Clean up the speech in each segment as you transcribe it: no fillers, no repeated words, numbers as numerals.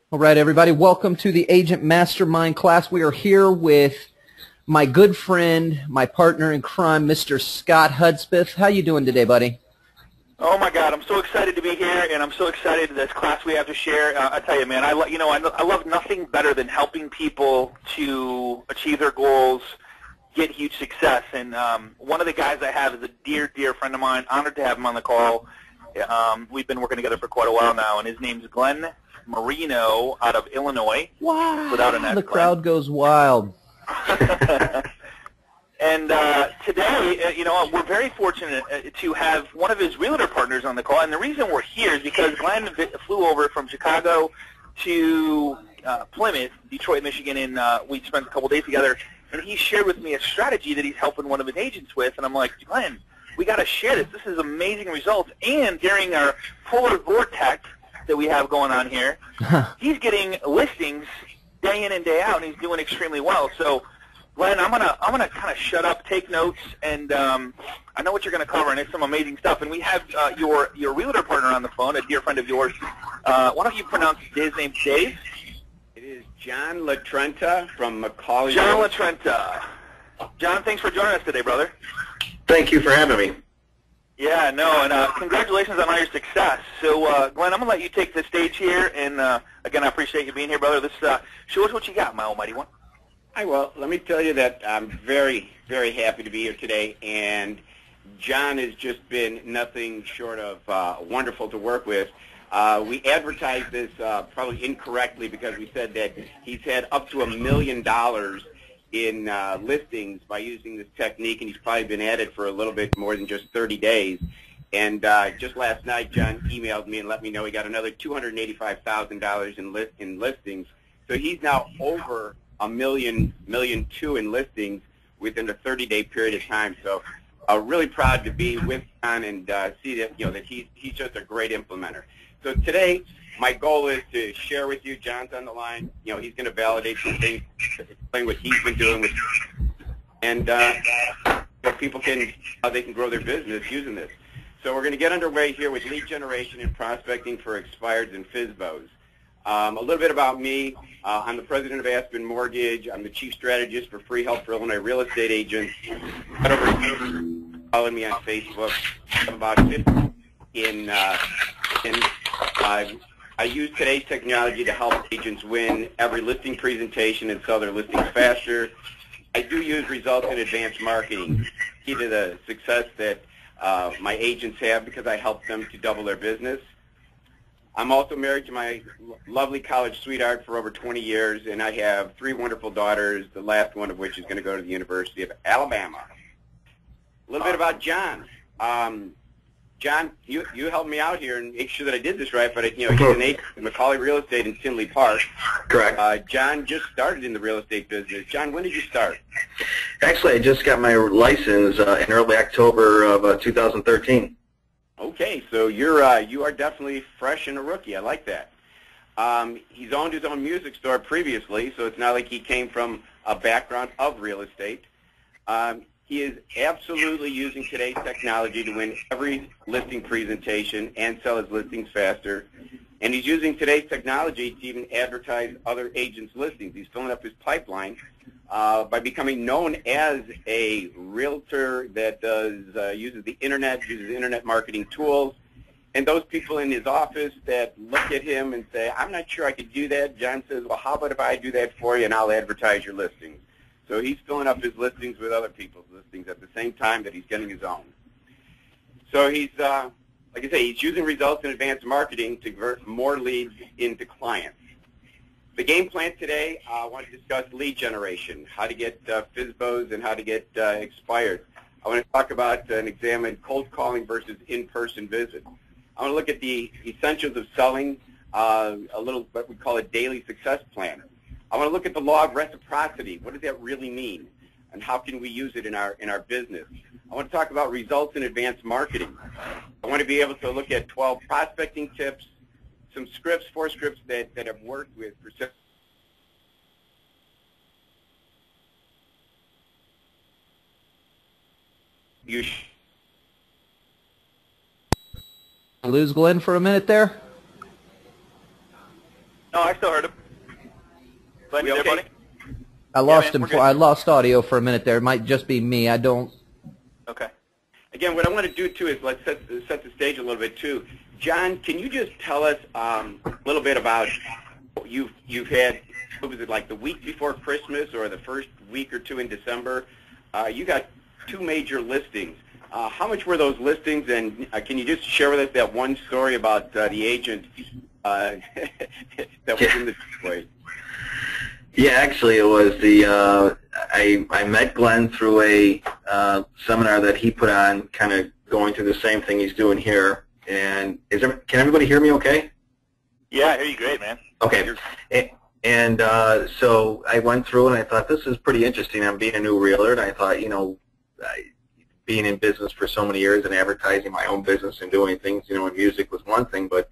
All right, everybody, welcome to the Agent Mastermind class. We are here with my good friend, my partner in crime, Mr. Scott Hudspeth. How you doing today, buddy? Oh my God, I'm so excited to be here, and I'm so excited this class we have to share. I tell you, man, I love nothing better than helping people to achieve their goals, get huge success. And one of the guys I have is a dear, dear friend of mine. Honored to have him on the call. We've been working together for quite a while now, and his name's Glenn Marino out of Illinois. Wow, without an S, the crowd goes wild. And today, we're very fortunate to have one of his realtor partners on the call. And the reason we're here is because Glenn flew over from Chicago to Plymouth, Detroit, Michigan, and we spent a couple days together. And he shared with me a strategy that he's helping one of his agents with. And I'm like, Glenn, we got to share this. This is amazing results. And during our polar vortex that we have going on here, he's getting listings day in and day out, and he's doing extremely well. So, Glenn, I'm gonna kind of shut up, take notes, and I know what you're gonna cover, and it's some amazing stuff. And we have your realtor partner on the phone, a dear friend of yours. Why don't you pronounce his name, Dave? It is John LaTrenta from McCauley. John LaTrenta. John, thanks for joining us today, brother. Thank you for having me. Yeah, no, and congratulations on all your success. So, Glenn, I'm going to let you take the stage here, and again, I appreciate you being here, brother. Show us what you got, my almighty one. Hi, well, let me tell you that I'm very, very happy to be here today, and John has just been nothing short of wonderful to work with. We advertised this probably incorrectly because we said that he's had up to $1 million in listings by using this technique, and he's probably been at it for a little bit more than just 30 days. And just last night, John emailed me and let me know he got another $285,000 in listings. So he's now over $1.2 million in listings within a 30-day period of time. So really proud to be with John and see that that he's just a great implementer. So today, my goal is to share with you. John's on the line. He's going to validate some things, explain what he's been doing with, and people how they can grow their business using this. So we're going to get underway here with lead generation and prospecting for expireds and FSBOs. A little bit about me. I'm the president of Aspen Mortgage. I'm the chief strategist for Free Help for Illinois Real Estate Agents. Right over here, following me on Facebook. I'm about 50 I use today's technology to help agents win every listing presentation and sell their listings faster. I do use results in advanced marketing, key to the success that my agents have because I help them to double their business. I'm also married to my lovely college sweetheart for over 20 years, and I have 3 wonderful daughters, the last one of which is going to go to the University of Alabama. A little bit about John. John, you helped me out here and make sure that I did this right, but he's an agent at McCauley Real Estate in Tinley Park. Correct. John just started in the real estate business. John, when did you start? Actually, I just got my license in early October of 2013. Okay, so you are definitely fresh and a rookie. I like that. He's owned his own music store previously, so it's not like he came from a background of real estate. He is absolutely using today's technology to win every listing presentation and sell his listings faster. And he's using today's technology to even advertise other agents' listings. He's filling up his pipeline by becoming known as a realtor that uses the internet, uses internet marketing tools. And those people in his office that look at him and say, I'm not sure I could do that, John says, well, how about if I do that for you and I'll advertise your listings? So he's filling up his listings with other people's listings at the same time that he's getting his own. So he's, like I say, he's using results in advanced marketing to convert more leads into clients. The game plan today, I want to discuss lead generation, how to get FSBOs and how to get expired. I want to talk about and examine cold calling versus in-person visits. I want to look at the essentials of selling, a little what we call a daily success plan. I want to look at the law of reciprocity. What does that really mean? And how can we use it in our business? I want to talk about results in advanced marketing. I want to be able to look at 12 prospecting tips, some scripts, 4 scripts that have worked with for you. Lose Glenn for a minute there? No, I still heard him. we there, okay? buddy? I lost man, him. I lost audio for a minute there. It might just be me. I don't. Okay. Again, what I want to do, too, is let's set the stage a little bit, too. John, can you just tell us a little bit about you've had, what was it, like the week before Christmas or the first week or two in December? You got 2 major listings. How much were those listings, and can you just share with us that one story about the agent that was in the way? Yeah, actually, it was the I met Glenn through a seminar that he put on, kind of going through the same thing he's doing here. And can everybody hear me? Okay. Yeah, I hear you great, man. Okay. And so I went through and I thought, this is pretty interesting. I'm being a new realtor, and I thought, being in business for so many years and advertising my own business and doing things, in music was one thing, but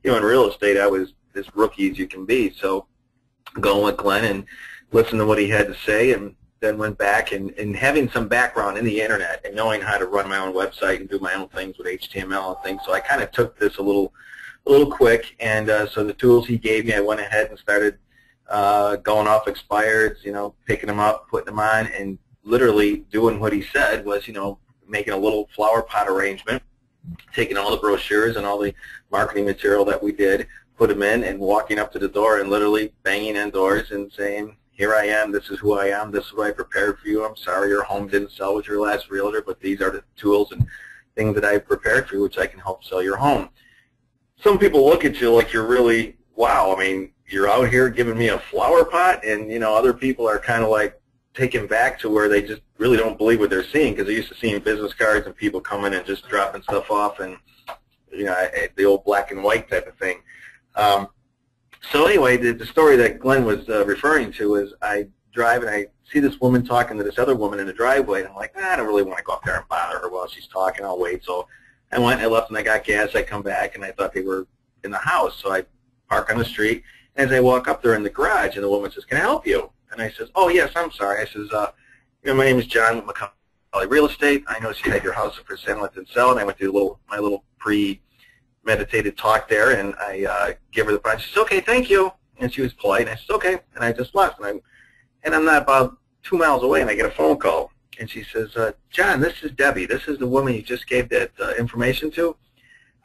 in real estate, I was as rookie as you can be. So going with Glenn and listening to what he had to say, and then went back and having some background in the internet and knowing how to run my own website and do my own things with HTML and things. So I kind of took this a little quick, and so the tools he gave me, I went ahead and started going off expireds, picking them up, putting them on, and literally doing what he said was, making a little flower pot arrangement, taking all the brochures and all the marketing material that we did, put them in, and walking up to the door and literally banging in doors and saying, here I am, this is who I am, this is what I prepared for you. I'm sorry your home didn't sell with your last realtor, but these are the tools and things that I've prepared for you, which I can help sell your home. Some people look at you like you're really, wow, you're out here giving me a flower pot, and other people are kind of like taken back to where they just really don't believe what they're seeing, because they're used to seeing business cards and people coming and just dropping stuff off, and the old black and white type of thing. So anyway, the story that Glenn was referring to is I drive and I see this woman talking to this other woman in the driveway, and I'm like, I don't really want to go up there and bother her while she's talking. I'll wait. So I went and I left and I got gas. I come back and I thought they were in the house. So I park on the street. As I walk up there in the garage, and the woman says, can I help you? And I says, oh, yes, I'm sorry. I says, my name is John with McCullough Real Estate. I noticed you had your house for sale and sell, and I went through my little premeditated talk there, and I give her the price. She says, okay, thank you. And she was polite, and I said, okay, and I just left. And I'm not about 2 miles away, and I get a phone call. And she says, John, this is Debbie. This is the woman you just gave that information to.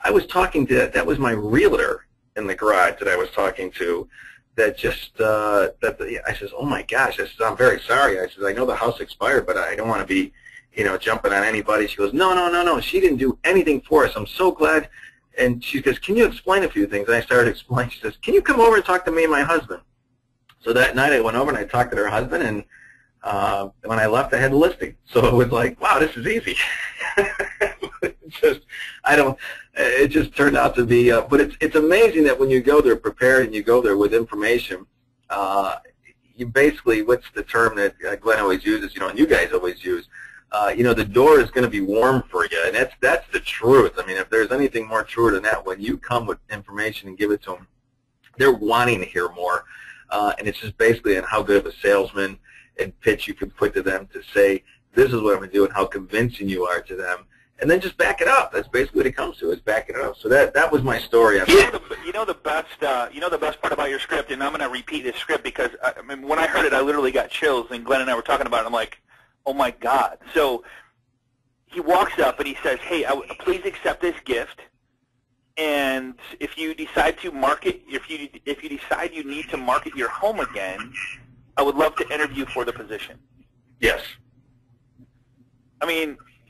I was talking to, that was my realtor in the garage that I was talking to, that just, I says, oh my gosh, I says, I'm very sorry. I says, I know the house expired, but I don't want to be, jumping on anybody. She goes, no, she didn't do anything for us. I'm so glad. And she says, can you explain a few things? And I started explaining. She says, can you come over and talk to me and my husband? So that night I went over and I talked to her husband, and when I left I had a listing. So it was like, wow, this is easy. It just turned out to be, but it's amazing that when you go there prepared and you go there with information, you basically, what's the term that Glenn always uses, and you guys always use, the door is going to be warm for you, and that's the truth. If there's anything more true than that, when you come with information and give it to them, they're wanting to hear more, and it's just basically on how good of a salesman and pitch you can put to them to say, this is what I'm going to do, and how convincing you are to them. And then just back it up. That's basically what it comes to, is backing it up. So that was my story. The best part about your script, and I'm going to repeat this script because when I heard it, I literally got chills. And Glenn and I were talking about it. I'm like, oh my God. So he walks up and he says, hey, please accept this gift. And if you decide to market, if you decide you need to market your home again, I would love to interview for the position. Yes.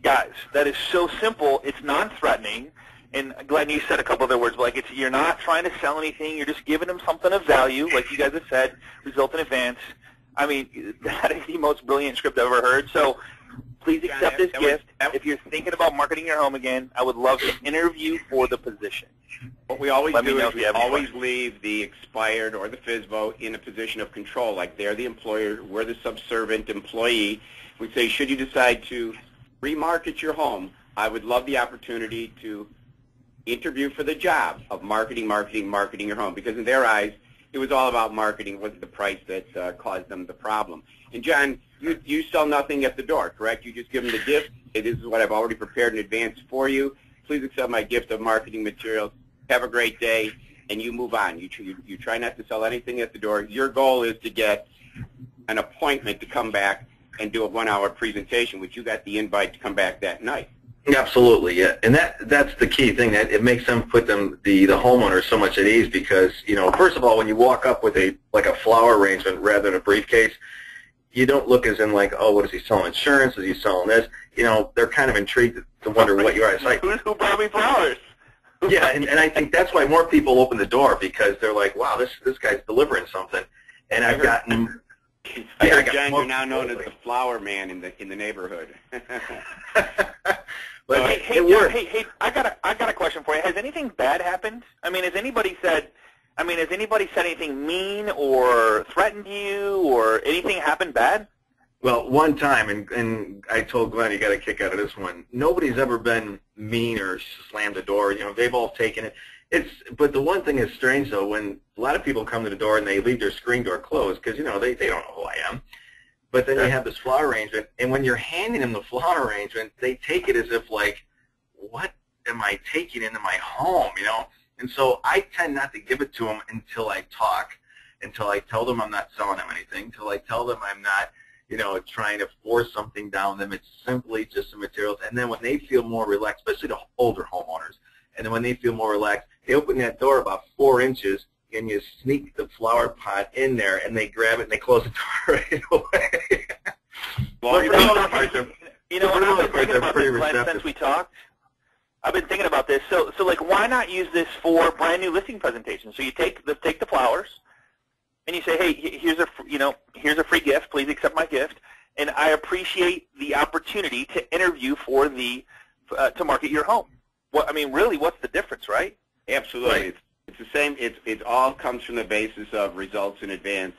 Guys, that is so simple. It's non-threatening. And Glenn, you said a couple other words, but you're not trying to sell anything. You're just giving them something of value, like you guys have said, result in advance. That is the most brilliant script I've ever heard. So please accept this gift. If you're thinking about marketing your home again, I would love to interview for the position. What we always do is we always leave the expired or the FSBO in a position of control, like they're the employer, we're the subservient employee. We say, should you decide to remarket your home, I would love the opportunity to interview for the job of marketing your home, because in their eyes, it was all about marketing. It wasn't the price that caused them the problem. And John, you sell nothing at the door, correct? You just give them the gift. Hey, this is what I've already prepared in advance for you. Please accept my gift of marketing materials. Have a great day. and you move on. You try not to sell anything at the door. Your goal is to get an appointment to come back and do a 1-hour presentation, which you got the invite to come back that night. Absolutely, yeah, and that's the key thing. That it makes them put the homeowner so much at ease because, you know, first of all, when you walk up with a flower arrangement rather than a briefcase, you don't look as in like, oh, what is he selling? Insurance? Is he selling this? You know, they're kind of intrigued to wonder what you are. It's like, who brought me flowers? Yeah, and I think that's why more people open the door because they're like, wow, this guy's delivering something. And I've gotten. I heard, John, you're now known as the flower man in the neighborhood. But hey, John, hey, I got a question for you. Has anything bad happened? I mean, has anybody said anything mean or threatened you or anything happened bad? Well, one time, and I told Glenn, you got a kick out of this one. Nobody's ever been mean or slammed the door. You know, they've all taken it. But the one thing is strange though, when a lot of people come to the door and they leave their screen door closed because, you know, they don't know who I am. But then you have this flower arrangement, and when you're handing them the flower arrangement, they take it as if like, what am I taking into my home, you know? And so I tend not to give it to them until I talk, until I tell them I'm not selling them anything, until I tell them I'm not, you know, trying to force something down them. It's simply just the materials. And then when they feel more relaxed, especially the older homeowners, and then when they feel more relaxed, they open that door about 4 inches, and you sneak the flower pot in there, and they grab it, and they close the door right away. Well, for the most part, I've been thinking about pretty this, Glenn, receptive. since we talked. I've been thinking about this. So like, why not use this for brand new listing presentations? So you take the flowers, and you say, hey, here's a free gift. Please accept my gift. And I appreciate the opportunity to interview for to market your home. I mean, really, what's the difference, right? Absolutely. Right. It's the same. It all comes from the basis of results in advance.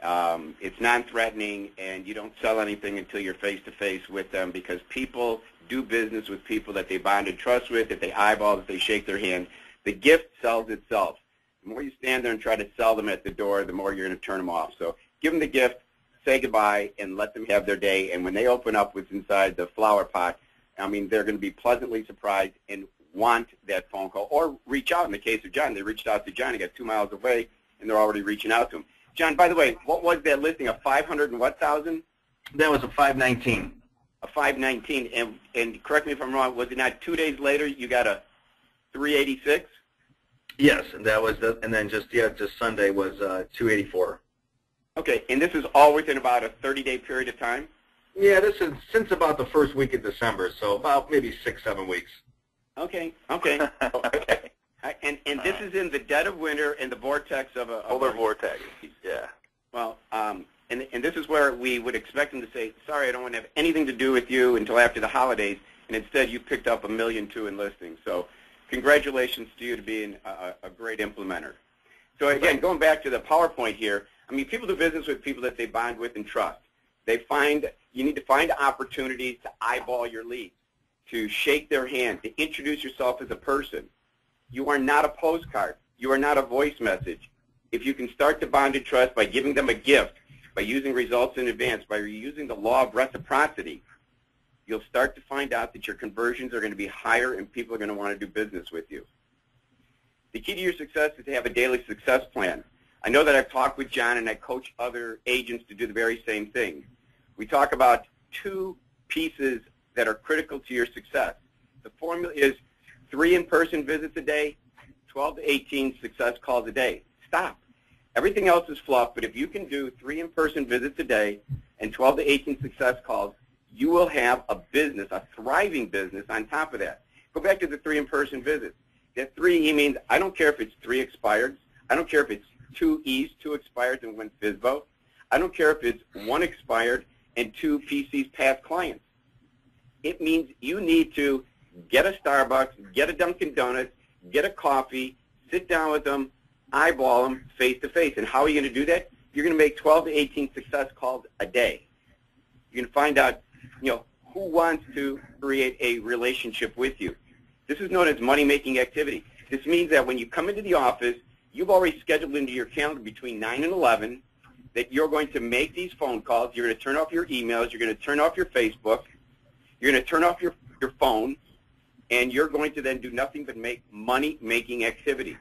It's non-threatening, and you don't sell anything until you're face-to-face with them because people do business with people that they bond and trust with, that they eyeball, that they shake their hand. The gift sells itself. The more you stand there and try to sell them at the door, the more you're going to turn them off. So give them the gift, say goodbye, and let them have their day. And when they open up what's inside the flower pot, I mean, they're going to be pleasantly surprised and want that phone call or reach out. In the case of John, they reached out to John. He got 2 miles away, and they're already reaching out to him. John, by the way, what was that listing? A 500 and what thousand? That was a 519. A 519. And correct me if I'm wrong, was it not 2 days later you got a 386? Yes, and that was and then just Sunday was 284. Okay, and this is all within about a 30-day period of time? Yeah, this is since about the first week of December, so about maybe 6-7 weeks. Okay. Okay. And this is in the dead of winter in the vortex of a Polar vortex. Yeah. Well, and this is where we would expect them to say, sorry, I don't want to have anything to do with you until after the holidays, and instead you picked up $1.2 million in listings. So congratulations to you to being a great implementer. So again, going back to the PowerPoint here, I mean, people do business with people that they bond with and trust. You need to find opportunities to eyeball your leads, to shake their hand, to introduce yourself as a person. You are not a postcard. You are not a voice message. If you can start to bond and trust by giving them a gift, by using results in advance, by using the law of reciprocity, you'll start to find out that your conversions are going to be higher and people are going to want to do business with you. The key to your success is to have a daily success plan. I know that I've talked with John and I coach other agents to do the very same thing. We talk about 2 pieces that are critical to your success. The formula is 3 in-person visits a day, 12 to 18 success calls a day. Stop. Everything else is fluff, but if you can do 3 in-person visits a day and 12 to 18 success calls, you will have a business, a thriving business on top of that. Go back to the 3 in-person visits. That 3 E means I don't care if it's 3 expireds. I don't care if it's 2 E's, 2 expireds and 1 FSBO. I don't care if it's 1 expired and 2 PCs past clients. It means you need to get a Starbucks, get a Dunkin' Donuts, get a coffee, sit down with them, eyeball them face-to-face. And how are you going to do that? You're going to make 12 to 18 success calls a day. You're going to find out, who wants to create a relationship with you. This is known as money-making activity. This means that when you come into the office, you've already scheduled into your calendar between 9 and 11 that you're going to make these phone calls. You're going to turn off your emails. You're going to turn off your Facebook. You're going to turn off your phone, and you're going to then do nothing but make money-making activity.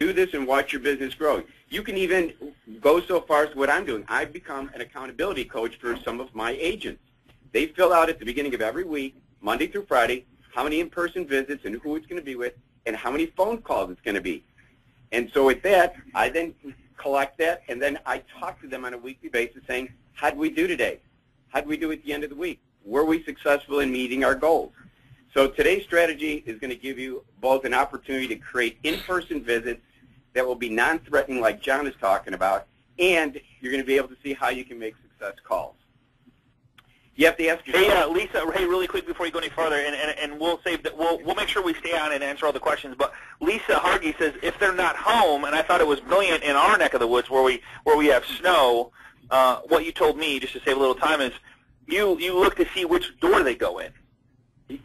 Do this and watch your business grow. You can even go so far as what I'm doing. I've become an accountability coach for some of my agents. They fill out at the beginning of every week, Monday through Friday, how many in-person visits and who it's going to be with and how many phone calls it's going to be. And so with that, I then collect that, and then I talk to them on a weekly basis saying, how'd we do today? How'd we do at the end of the week? Were we successful in meeting our goals? So today's strategy is going to give you both an opportunity to create in-person visits that will be non-threatening like John is talking about, and you're going to be able to see how you can make success calls. You have to ask yourself. Hey, Lisa. Hey, really quick before you go any further, and we'll save that. We'll make sure we stay on and answer all the questions. But Lisa Hargy says if they're not home, and I thought it was brilliant in our neck of the woods where we have snow. What you told me, just to save a little time, is you look to see which door they go in.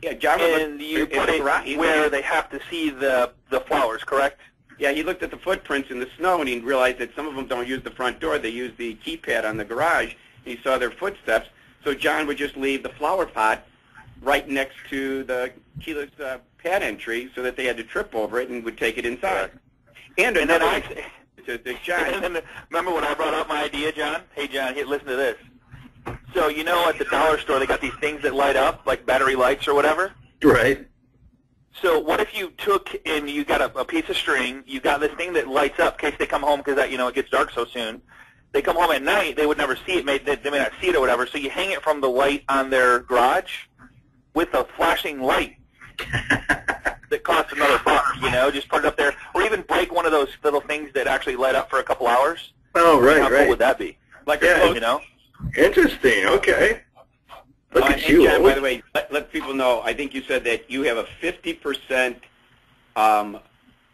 Yeah, John. And you put it where they have to see the flowers, correct? Yeah, he looked at the footprints in the snow, and he realized that some of them don't use the front door. They use the keypad on the garage. He saw their footsteps. So John would just leave the flower pot right next to the keyless pad entry so that they had to trip over it and would take it inside. And then John. And then, remember when I brought up my idea, John? Hey, John, listen to this. So you know at the dollar store they got these things that light up, like battery lights or whatever? Right. So what if you took and you got a piece of string, you got this thing that lights up in case they come home because it gets dark so soon. They come home at night, they would never see it. They may not see it or whatever. So you hang it from the light on their garage with a flashing light that costs another $1. Just put it up there, or even break one of those little things that actually light up for a couple hours. Oh, right, How cool would that be? Like Interesting. Okay. Look at you. John, by the way, let people know. I think you said that you have a 50%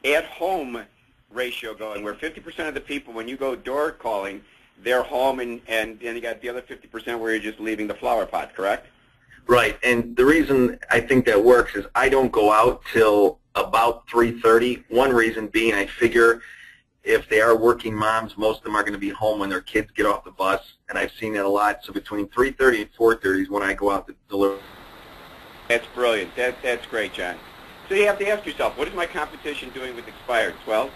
at-home ratio going, where 50% of the people, when you go door calling, they're home, and then you got the other 50% where you're just leaving the flower pot, correct? Right, and the reason I think that works is I don't go out till about 3:30. One reason being I figure if they are working moms, most of them are going to be home when their kids get off the bus, and I've seen that a lot. So between 3:30 and 4:30 is when I go out to deliver. That's brilliant. That's great, John. So you have to ask yourself, what is my competition doing with expireds? Well,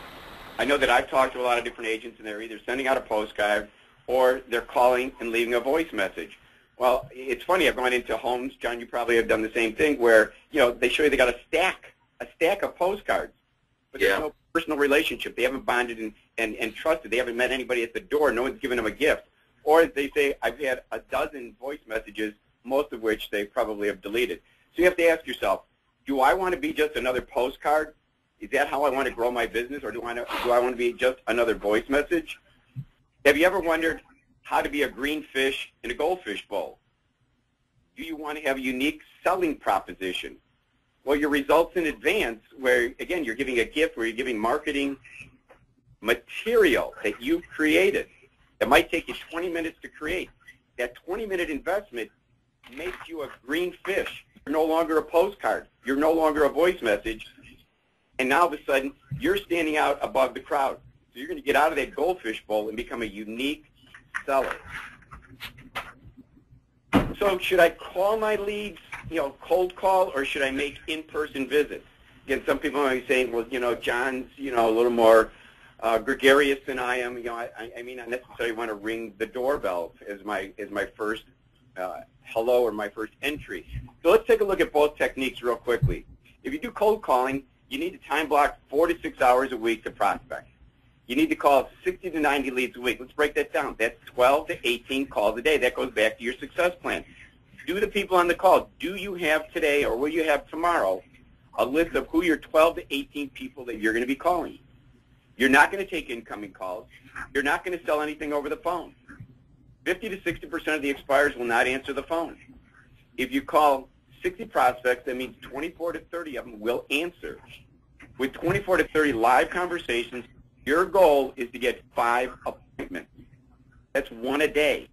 I know that I've talked to a lot of different agents, and they're either sending out a postcard or they're calling and leaving a voice message. Well, it's funny. I've gone into homes, John, you probably have done the same thing, where they show you they got a stack of postcards, but there's no personal relationship. They haven't bonded and trusted. They haven't met anybody at the door. No one's given them a gift. Or they say, I've had a dozen voice messages, most of which they probably have deleted. So you have to ask yourself, do I want to be just another postcard? Is that how I want to grow my business, or do I want to be just another voice message? Have you ever wondered how to be a green fish in a goldfish bowl? Do you want to have a unique selling proposition? Well, your results in advance, where, again, you're giving a gift, where you're giving marketing material that you've created. It might take you 20 minutes to create. That 20-minute investment makes you a green fish. You're no longer a postcard. You're no longer a voice message. And now, all of a sudden, you're standing out above the crowd. So you're going to get out of that goldfish bowl and become a unique seller. So should I call my leads, cold call, or should I make in-person visits? Again, some people might be saying, well, John's, a little more gregarious than I am. I may not necessarily want to ring the doorbell as my first hello or my first entry. So let's take a look at both techniques real quickly. If you do cold calling, you need to time block 4 to 6 hours a week to prospect. You need to call 60 to 90 leads a week. Let's break that down. That's 12 to 18 calls a day. That goes back to your success plan. Do the people on the call, do you have today or will you have tomorrow a list of who your 12 to 18 people that you're going to be calling? You're not going to take incoming calls. You're not going to sell anything over the phone. 50 to 60% of the expirers will not answer the phone. If you call 60 prospects, that means 24 to 30 of them will answer. With 24 to 30 live conversations, your goal is to get 5 appointments. That's 1 a day.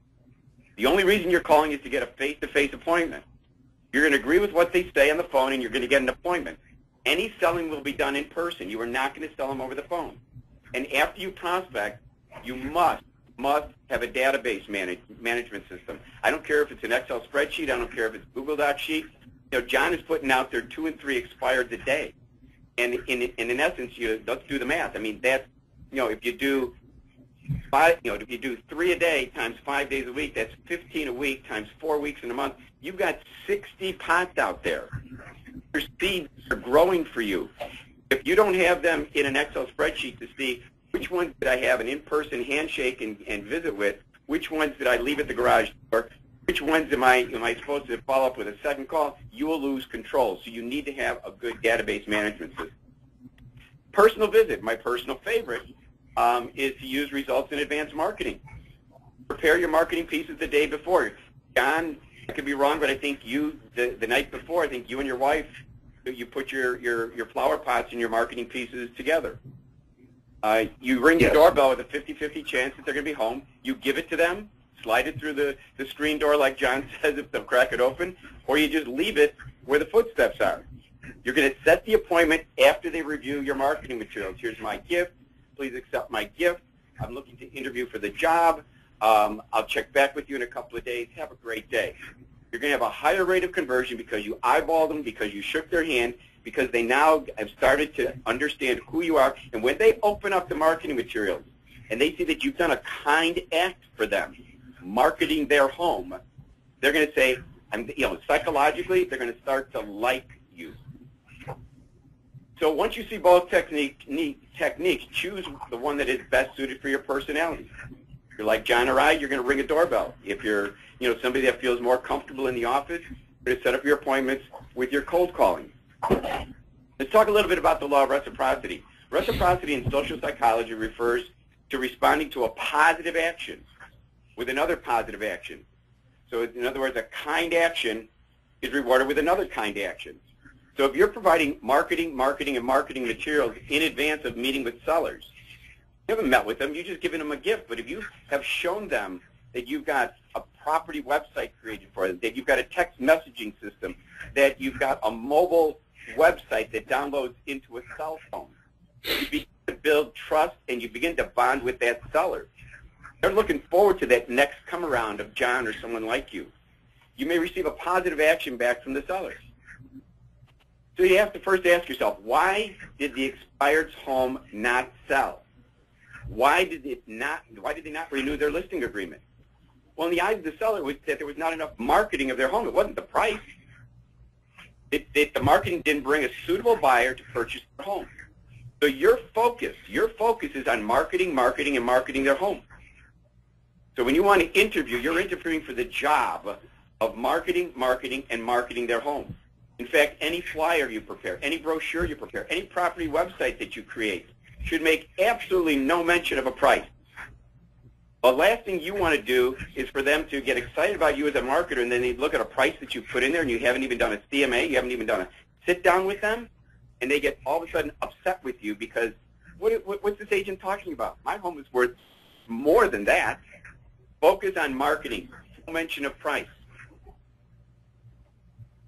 The only reason you're calling is to get a face-to-face appointment. You're going to agree with what they say on the phone, and you're going to get an appointment. Any selling will be done in person. You are not going to sell them over the phone. And after you prospect, you must have a database management system. I don't care if it's an Excel spreadsheet. I don't care if it's Google Doc sheet. John is putting out there 2 and 3 expireds a day. And in essence, let's do the math. I mean, that's, if you do if you do 3 a day times 5 days a week, that's 15 a week times 4 weeks in a month. You've got 60 pots out there. Your seeds are growing for you. If you don't have them in an Excel spreadsheet to see which ones did I have an in-person handshake and visit with, which ones did I leave at the garage door, which ones am I supposed to follow up with a second call, you will lose control. So you need to have a good database management system. Personal visit, my personal favorite, is to use results in advanced marketing. Prepare your marketing pieces the day before. John, I could be wrong, but I think the night before, I think you and your wife, you put your flower pots and your marketing pieces together. You ring the doorbell with a 50-50 chance that they're going to be home. You give it to them, slide it through the screen door like John says if they'll crack it open, or you just leave it where the footsteps are. You're going to set the appointment after they review your marketing materials. Here's my gift. Please accept my gift. I'm looking to interview for the job. I'll check back with you in a couple of days. Have a great day. You're going to have a higher rate of conversion because you eyeballed them, because you shook their hand, because they now have started to understand who you are. And when they open up the marketing materials and they see that you've done a kind act for them, marketing their home, they're going to say, psychologically, they're going to start to like you. So once you see both techniques, choose the one that is best suited for your personality. If you're like John or I, you're going to ring a doorbell. If you're somebody that feels more comfortable in the office, you're going to set up your appointments with your cold calling. Let's talk a little bit about the law of reciprocity. Reciprocity in social psychology refers to responding to a positive action with another positive action. So in other words, a kind action is rewarded with another kind action. So if you're providing marketing materials in advance of meeting with sellers, you haven't met with them, you're just giving them a gift. But if you have shown them that you've got a property website created for them, that you've got a text messaging system, that you've got a mobile website that downloads into a cell phone, you begin to build trust and you begin to bond with that seller. They're looking forward to that next come around of John or someone like you. You may receive a positive action back from the sellers. So you have to first ask yourself, why did the expired's home not sell? Why did they not renew their listing agreement? Well, in the eyes of the seller, it was that there was not enough marketing of their home. It wasn't the price. The marketing didn't bring a suitable buyer to purchase their home. So your focus is on marketing their home. So when you want to interview, you're interviewing for the job of marketing their home. In fact, any flyer you prepare, any brochure you prepare, any property website that you create should make absolutely no mention of a price. The last thing you want to do is for them to get excited about you as a marketer and then they look at a price that you put in there and you haven't even done a CMA, you haven't even done a sit-down with them, and they get all of a sudden upset with you because what's this agent talking about? My home is worth more than that. Focus on marketing, no mention of price.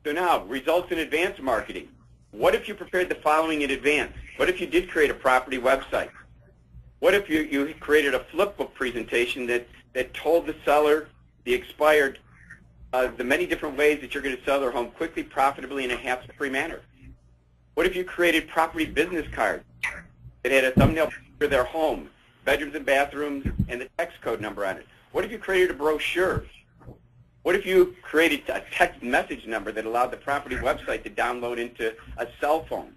So now, results in advanced marketing. What if you prepared the following in advance? What if you did create a property website? What if you created a flip book presentation that told the seller, the expired, the many different ways that you're going to sell their home quickly, profitably, in a hassle-free manner? What if you created property business cards that had a thumbnail for their home, bedrooms and bathrooms, and the text code number on it? What if you created a brochure? What if you created a text message number that allowed the property website to download into a cell phone?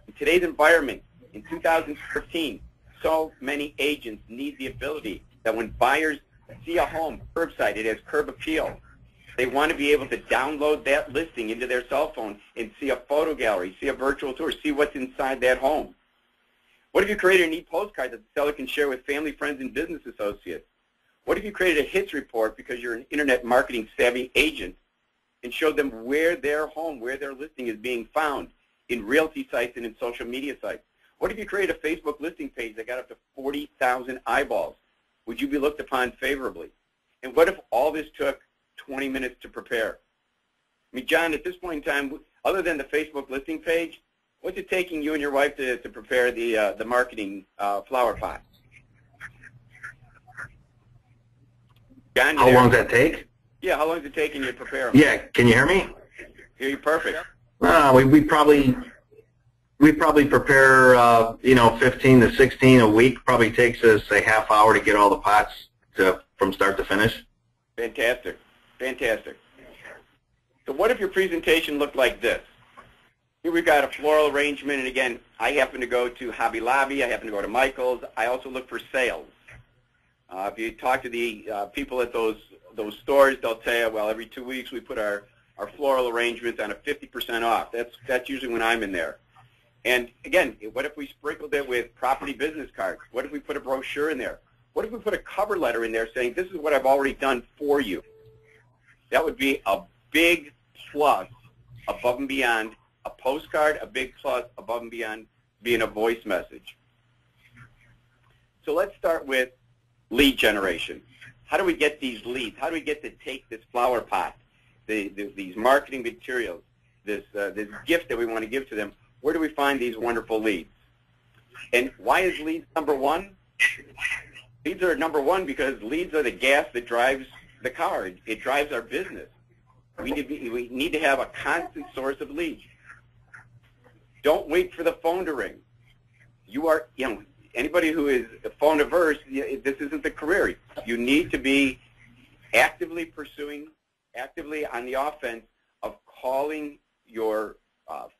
In today's environment, in 2013, so many agents need the ability that when buyers see a home curbside, it has curb appeal. They want to be able to download that listing into their cell phone and see a photo gallery, see a virtual tour, see what's inside that home. What if you created a neat postcard that the seller can share with family, friends, and business associates? What if you created a hits report because you're an internet marketing savvy agent and showed them where their home, where their listing is being found in realty sites and in social media sites? What if you created a Facebook listing page that got up to 40,000 eyeballs? Would you be looked upon favorably? And what if all this took 20 minutes to prepare? I mean, John, at this point in time, other than the Facebook listing page, what's it taking you and your wife to prepare the marketing flower pot? John, how long does that take? Yeah, how long does it take you to prepare them? Yeah, can you hear me? Hear you perfect. We probably, We probably prepare, 15 to 16 a week. Probably takes us a half hour to get all the pots from start to finish. Fantastic. Fantastic. So what if your presentation looked like this? Here we've got a floral arrangement, and again, I happen to go to Hobby Lobby. I happen to go to Michael's. I also look for sales. If you talk to the people at those stores, they'll tell you, well, every 2 weeks we put our floral arrangements on a 50% off. That's usually when I'm in there. And again, what if we sprinkled it with property business cards? What if we put a brochure in there? What if we put a cover letter in there saying, this is what I've already done for you? That would be a big plus above and beyond a postcard, a big plus above and beyond being a voice message. So let's start with lead generation. How do we get these leads? How do we get to take this flower pot, these marketing materials, this gift that we want to give to them? Where do we find these wonderful leads? And why is leads number one? Leads are number one because leads are the gas that drives the car. It drives our business. We need to have a constant source of leads. Don't wait for the phone to ring. Anybody who is phone averse, this isn't the career. You need to be actively pursuing, actively on the offense of calling your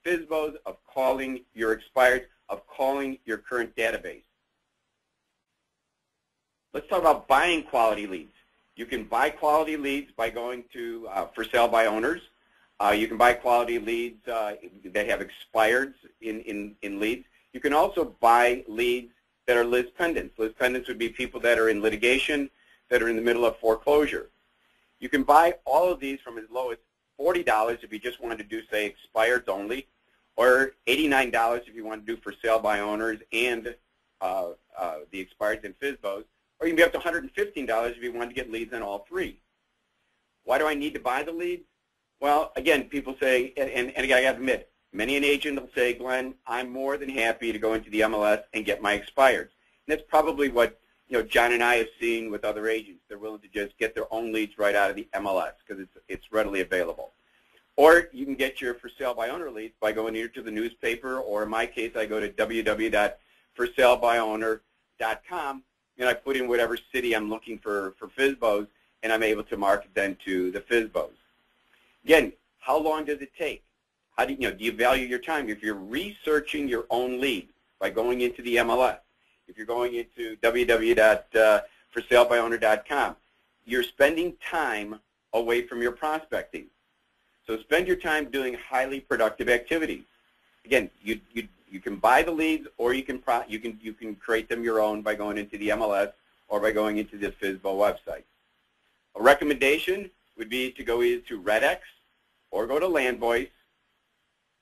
FSBOs, of calling your expired, of calling your current database. Let's talk about buying quality leads. You can buy quality leads by going to for sale by owners. You can buy quality leads that have expireds in leads. You can also buy leads that are Liz pendants. Liz pendants would be people that are in litigation, that are in the middle of foreclosure. You can buy all of these from as low as $40 if you just wanted to do, say, expireds only, or $89 if you want to do for sale by owners and the expireds and FSBOs, or you can be up to $115 if you want to get leads on all three. Why do I need to buy the leads? Well, again, people say, and again, I got to admit, many an agent will say, Glenn, I'm more than happy to go into the MLS and get my expireds. And that's probably what John and I have seen with other agents. They're willing to just get their own leads right out of the MLS because it's readily available. Or you can get your for sale by owner leads by going either to the newspaper, or in my case, I go to www.forsalebyowner.com, and I put in whatever city I'm looking for FSBOs, and I'm able to market them to the FSBOs. Again, how long does it take? How do you value your time? If you're researching your own lead by going into the MLS, if you're going into www.forsalebyowner.com, you're spending time away from your prospecting. So spend your time doing highly productive activities. Again, you can buy the leads, or you can create them your own by going into the MLS or by going into the FSBO website. A recommendation would be to go either to RedX or go to LandVoice,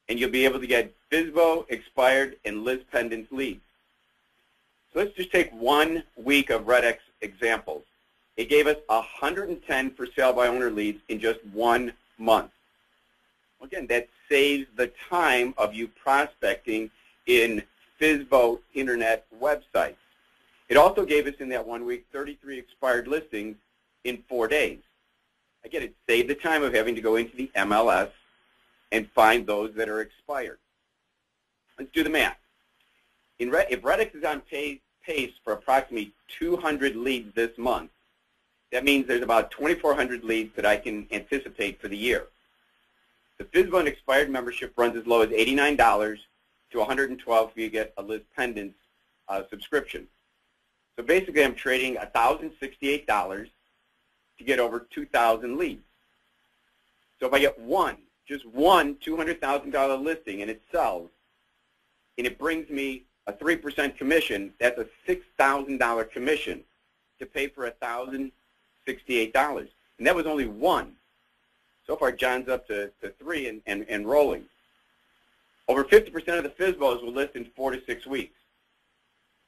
and you'll be able to get FSBO, expired, and Liz pendants leads. So let's just take 1 week of RedX examples. It gave us 110 for sale by owner leads in just 1 month. Again, that saves the time of you prospecting in FSBO internet websites. It also gave us in that 1 week 33 expired listings in 4 days. Again, it saved the time of having to go into the MLS and find those that are expired. Let's do the math. If RedX is on pace for approximately 200 leads this month, that means there's about 2,400 leads that I can anticipate for the year. The FSBO and expired membership runs as low as $89 to $112 if you get a Liz Pendants subscription. So basically, I'm trading $1,068 to get over 2,000 leads. So if I get just one $200,000 listing and it sells, and it brings me a 3% commission, that's a $6,000 commission to pay for $1,068. And that was only one. So far, John's up to 3 and rolling. Over 50% of the FSBOs will list in 4 to 6 weeks.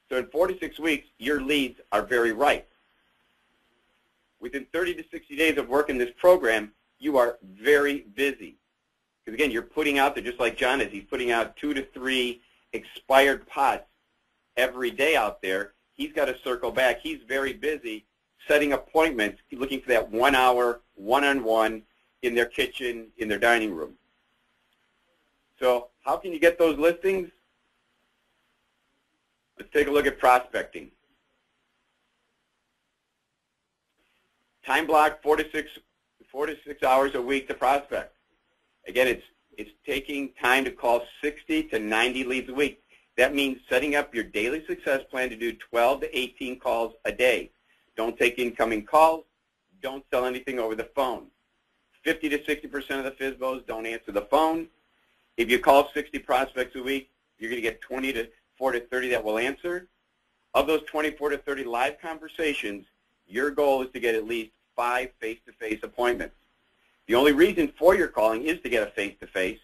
So in 4 to 6 weeks, your leads are very ripe. Within 30 to 60 days of working this program, you are very busy. Because again, you're putting out there, just like John is, he's putting out 2 to 3 expired pots every day out there. He's got to circle back. He's very busy setting appointments, looking for that 1 hour, one-on-one in their kitchen, in their dining room. So how can you get those listings? Let's take a look at prospecting. Time block 4 to 6 hours a week to prospect. Again, it's taking time to call 60 to 90 leads a week. That means setting up your daily success plan to do 12 to 18 calls a day. Don't take incoming calls. Don't sell anything over the phone. 50 to 60% of the FSBOs don't answer the phone. If you call 60 prospects a week, you're going to get 24 to 30 that will answer. Of those 24 to 30 live conversations, your goal is to get at least 5 face-to-face appointments. The only reason for your calling is to get a face-to-face,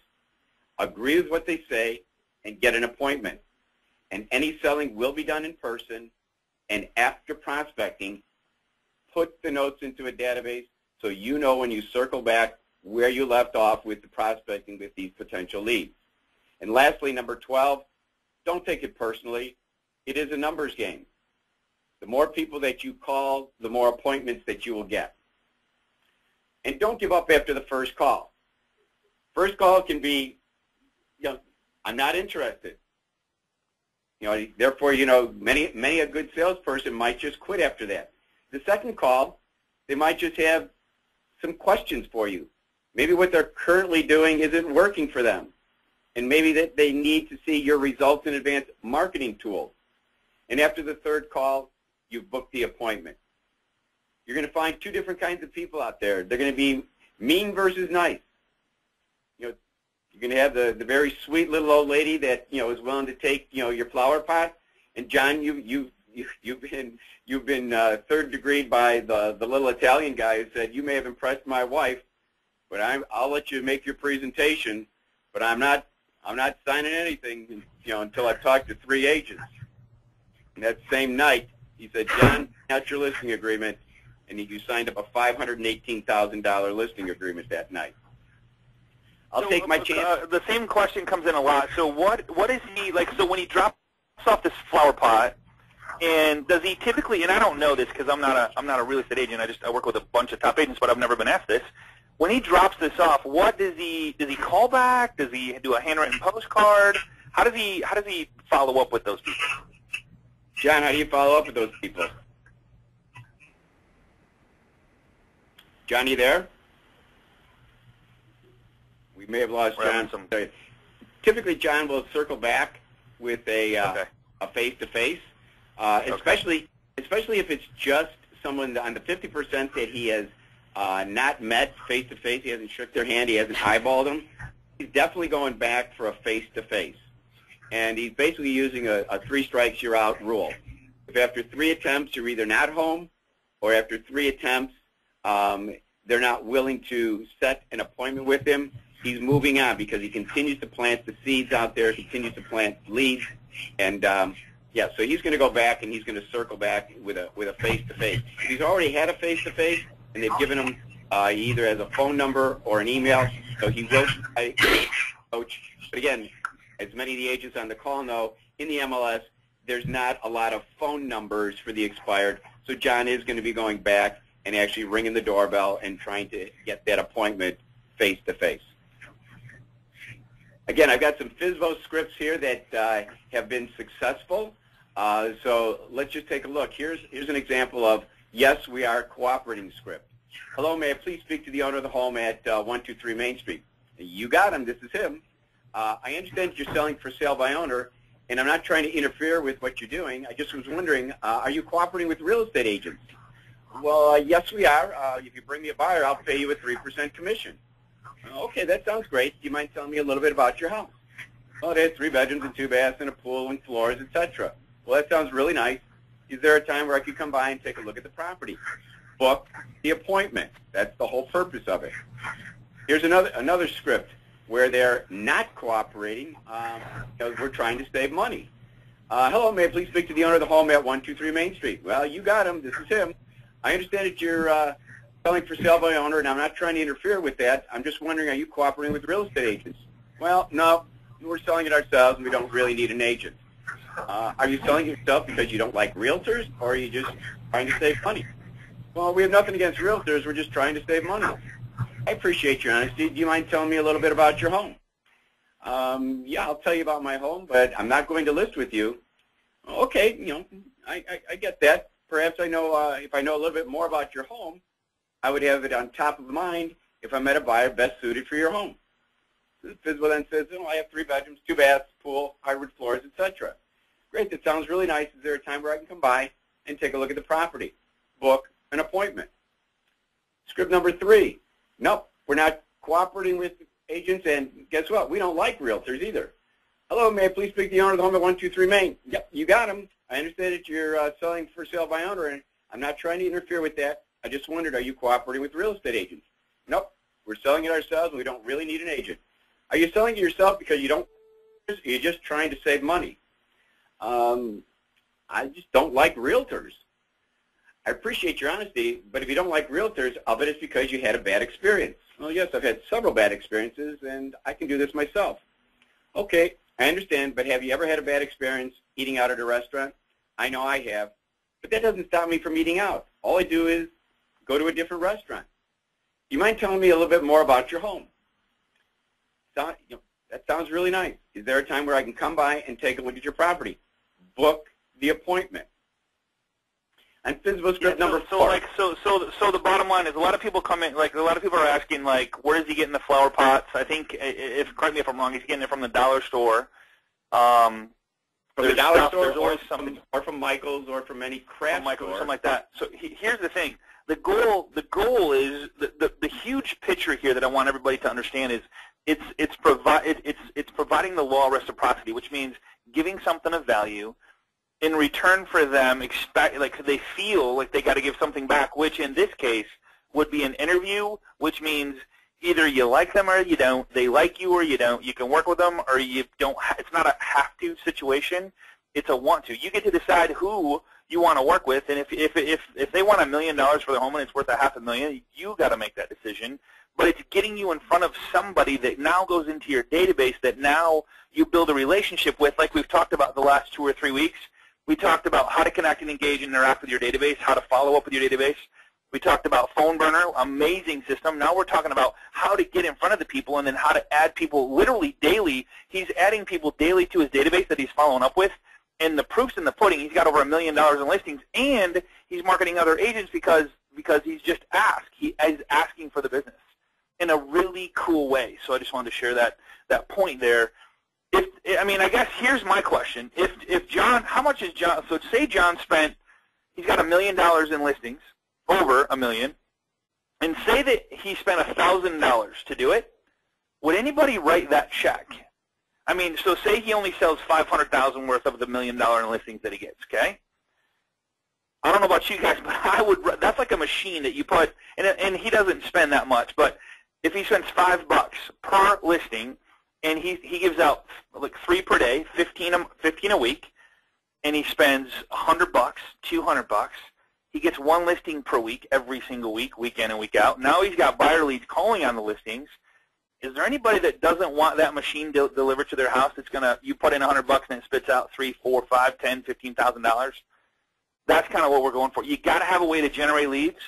agree with what they say, and get an appointment. And any selling will be done in person, and after prospecting, put the notes into a database so you know when you circle back where you left off with the prospecting with these potential leads. And lastly, number 12, don't take it personally. It is a numbers game. The more people that you call, the more appointments that you will get. And don't give up after the first call. First call can be, I'm not interested. Therefore, many a good salesperson might just quit after that. The second call, they might just have some questions for you. Maybe what they're currently doing isn't working for them. And maybe that they need to see your results in advance marketing tools. And after the third call, you've booked the appointment. You're going to find 2 different kinds of people out there. They're going to be mean versus nice. You're going to have the very sweet little old lady that is willing to take your flower pot. And John, you've been third degreed by the little Italian guy who said, you may have impressed my wife, but I'll let you make your presentation, but I'm not signing anything until I've talked to 3 agents. And that same night, he said, John, that's your listing agreement, and you signed up a $518,000 listing agreement that night. I'll take my chance. The same question comes in a lot. So what is he like? So when he drops off this flower pot, and does he typically? And I don't know this because I'm not a real estate agent. I work with a bunch of top agents, but I've never been asked this. When he drops this off, what does he call back? Does he do a handwritten postcard? How does he follow up with those people? John, how do you follow up with those people? John, you there? We may have lost John. Typically, John will circle back with a face-to-face, especially if it's just someone on the 50% that he has not met face-to-face. He hasn't shook their hand. He hasn't eyeballed them. He's definitely going back for a face-to-face. And he's basically using a 3 strikes, you're out rule. If after 3 attempts you're either not home or after 3 attempts they're not willing to set an appointment with him, he's moving on because he continues to plant the seeds out there, continues to plant leads, and so he's going to go back and he's going to circle back with a face-to-face. If he's already had a face-to-face and they've given him either as a phone number or an email, so he will coach. But again, as many of the agents on the call know, in the MLS, there's not a lot of phone numbers for the expired, so John is going to be going back and actually ringing the doorbell and trying to get that appointment face-to-face. Again, I've got some FSBO scripts here that have been successful, so let's just take a look. Here's an example of, yes, we are cooperating script. Hello, may I please speak to the owner of the home at 123 Main Street? You got him. This is him. I understand you're selling for sale by owner, and I'm not trying to interfere with what you're doing. I just was wondering, are you cooperating with real estate agents? Well, yes, we are. If you bring me a buyer, I'll pay you a 3% commission. Okay, that sounds great. Do you mind telling me a little bit about your house? Well, it has 3 bedrooms and 2 baths and a pool and floors, etc. Well, that sounds really nice. Is there a time where I could come by and take a look at the property? Book the appointment. That's the whole purpose of it. Here's another script where they're not cooperating because we're trying to save money. Hello, may I please speak to the owner of the home at 123 Main Street? Well, you got him. This is him. I understand that you're selling for sale by owner, and I'm not trying to interfere with that. I'm just wondering, are you cooperating with real estate agents? Well, no, we're selling it ourselves, and we don't really need an agent. Are you selling it yourself because you don't like realtors, or are you just trying to save money? Well, we have nothing against realtors. We're just trying to save money. I appreciate your honesty. Do you mind telling me a little bit about your home? Yeah, I'll tell you about my home, but I'm not going to list with you. Okay, I get that. Perhaps I know if I know a little bit more about your home, I would have it on top of mind if I met a buyer best suited for your home. FSBO then says, I have 3 bedrooms, 2 baths, pool, hardwood floors, etc. Great, that sounds really nice. Is there a time where I can come by and take a look at the property? Book an appointment. Script number 3, nope, we're not cooperating with agents, and guess what? We don't like realtors either. Hello, may I please speak to the owner of the home at 123 Main? Yep, you got him. I understand that you're selling for sale by owner, and I'm not trying to interfere with that. I just wondered, are you cooperating with real estate agents? Nope, we're selling it ourselves, and we don't really need an agent. Are you selling it yourself because you don't, or you're just trying to save money? I just don't like realtors. I appreciate your honesty, but if you don't like realtors, I'll bet it's because you had a bad experience. Well, yes, I've had several bad experiences, and I can do this myself. Okay, I understand, but have you ever had a bad experience eating out at a restaurant? I know I have, but that doesn't stop me from eating out. All I do is go to a different restaurant. Do you mind telling me a little bit more about your home? That sounds really nice. Is there a time where I can come by and take a look at your property? Book the appointment. And FSBO script number 4. So the bottom line is a lot of people come in, like a lot of people are asking, like, where is he getting the flower pots? I think, correct me if I'm wrong, he's getting it from the dollar store. From the dollar store, or from Michael's, or from any craft store, something like that. So here's the thing: the goal is the huge picture here that I want everybody to understand is it's providing the law of reciprocity, which means giving something of value. In return for them, they feel like they got to give something back, which in this case would be an interview, which means either you like them or you don't. They like you or you don't. You can work with them or you don't. It's not a have-to situation. It's a want-to. You get to decide who you want to work with, and if they want $1 million for their home and it's worth $500,000, you got to make that decision. But it's getting you in front of somebody that now goes into your database that now you build a relationship with, like we've talked about the last 2 or 3 weeks. We talked about how to connect and engage and interact with your database, how to follow up with your database. We talked about Phone Burner, amazing system. Now we're talking about how to get in front of the people and then how to add people literally daily. He's adding people daily to his database that he's following up with. And the proof's in the pudding. He's got over $1 million in listings, and he's marketing other agents because he's just asked. He is asking for the business in a really cool way. So I just wanted to share that point there. I guess here's my question. If John, how much is John, so say John he's got $1 million in listings, over $1 million, and say that he spent $1,000 to do it, would anybody write that check? So say he only sells $500,000 worth of the $1 million in listings that he gets, okay? I don't know about you guys, but that's like a machine that you put, and he doesn't spend that much, but if he spends $5 per listing, and he gives out like 3 per day, 15 a week, and he spends $100, $200. He gets 1 listing per week, every single week, week in and week out. Now he's got buyer leads calling on the listings. Is there anybody that doesn't want that machine delivered to their house? That's you put in $100 and it spits out $3, $4, $5, $10, $15,000. That's kind of what we're going for. You got to have a way to generate leads.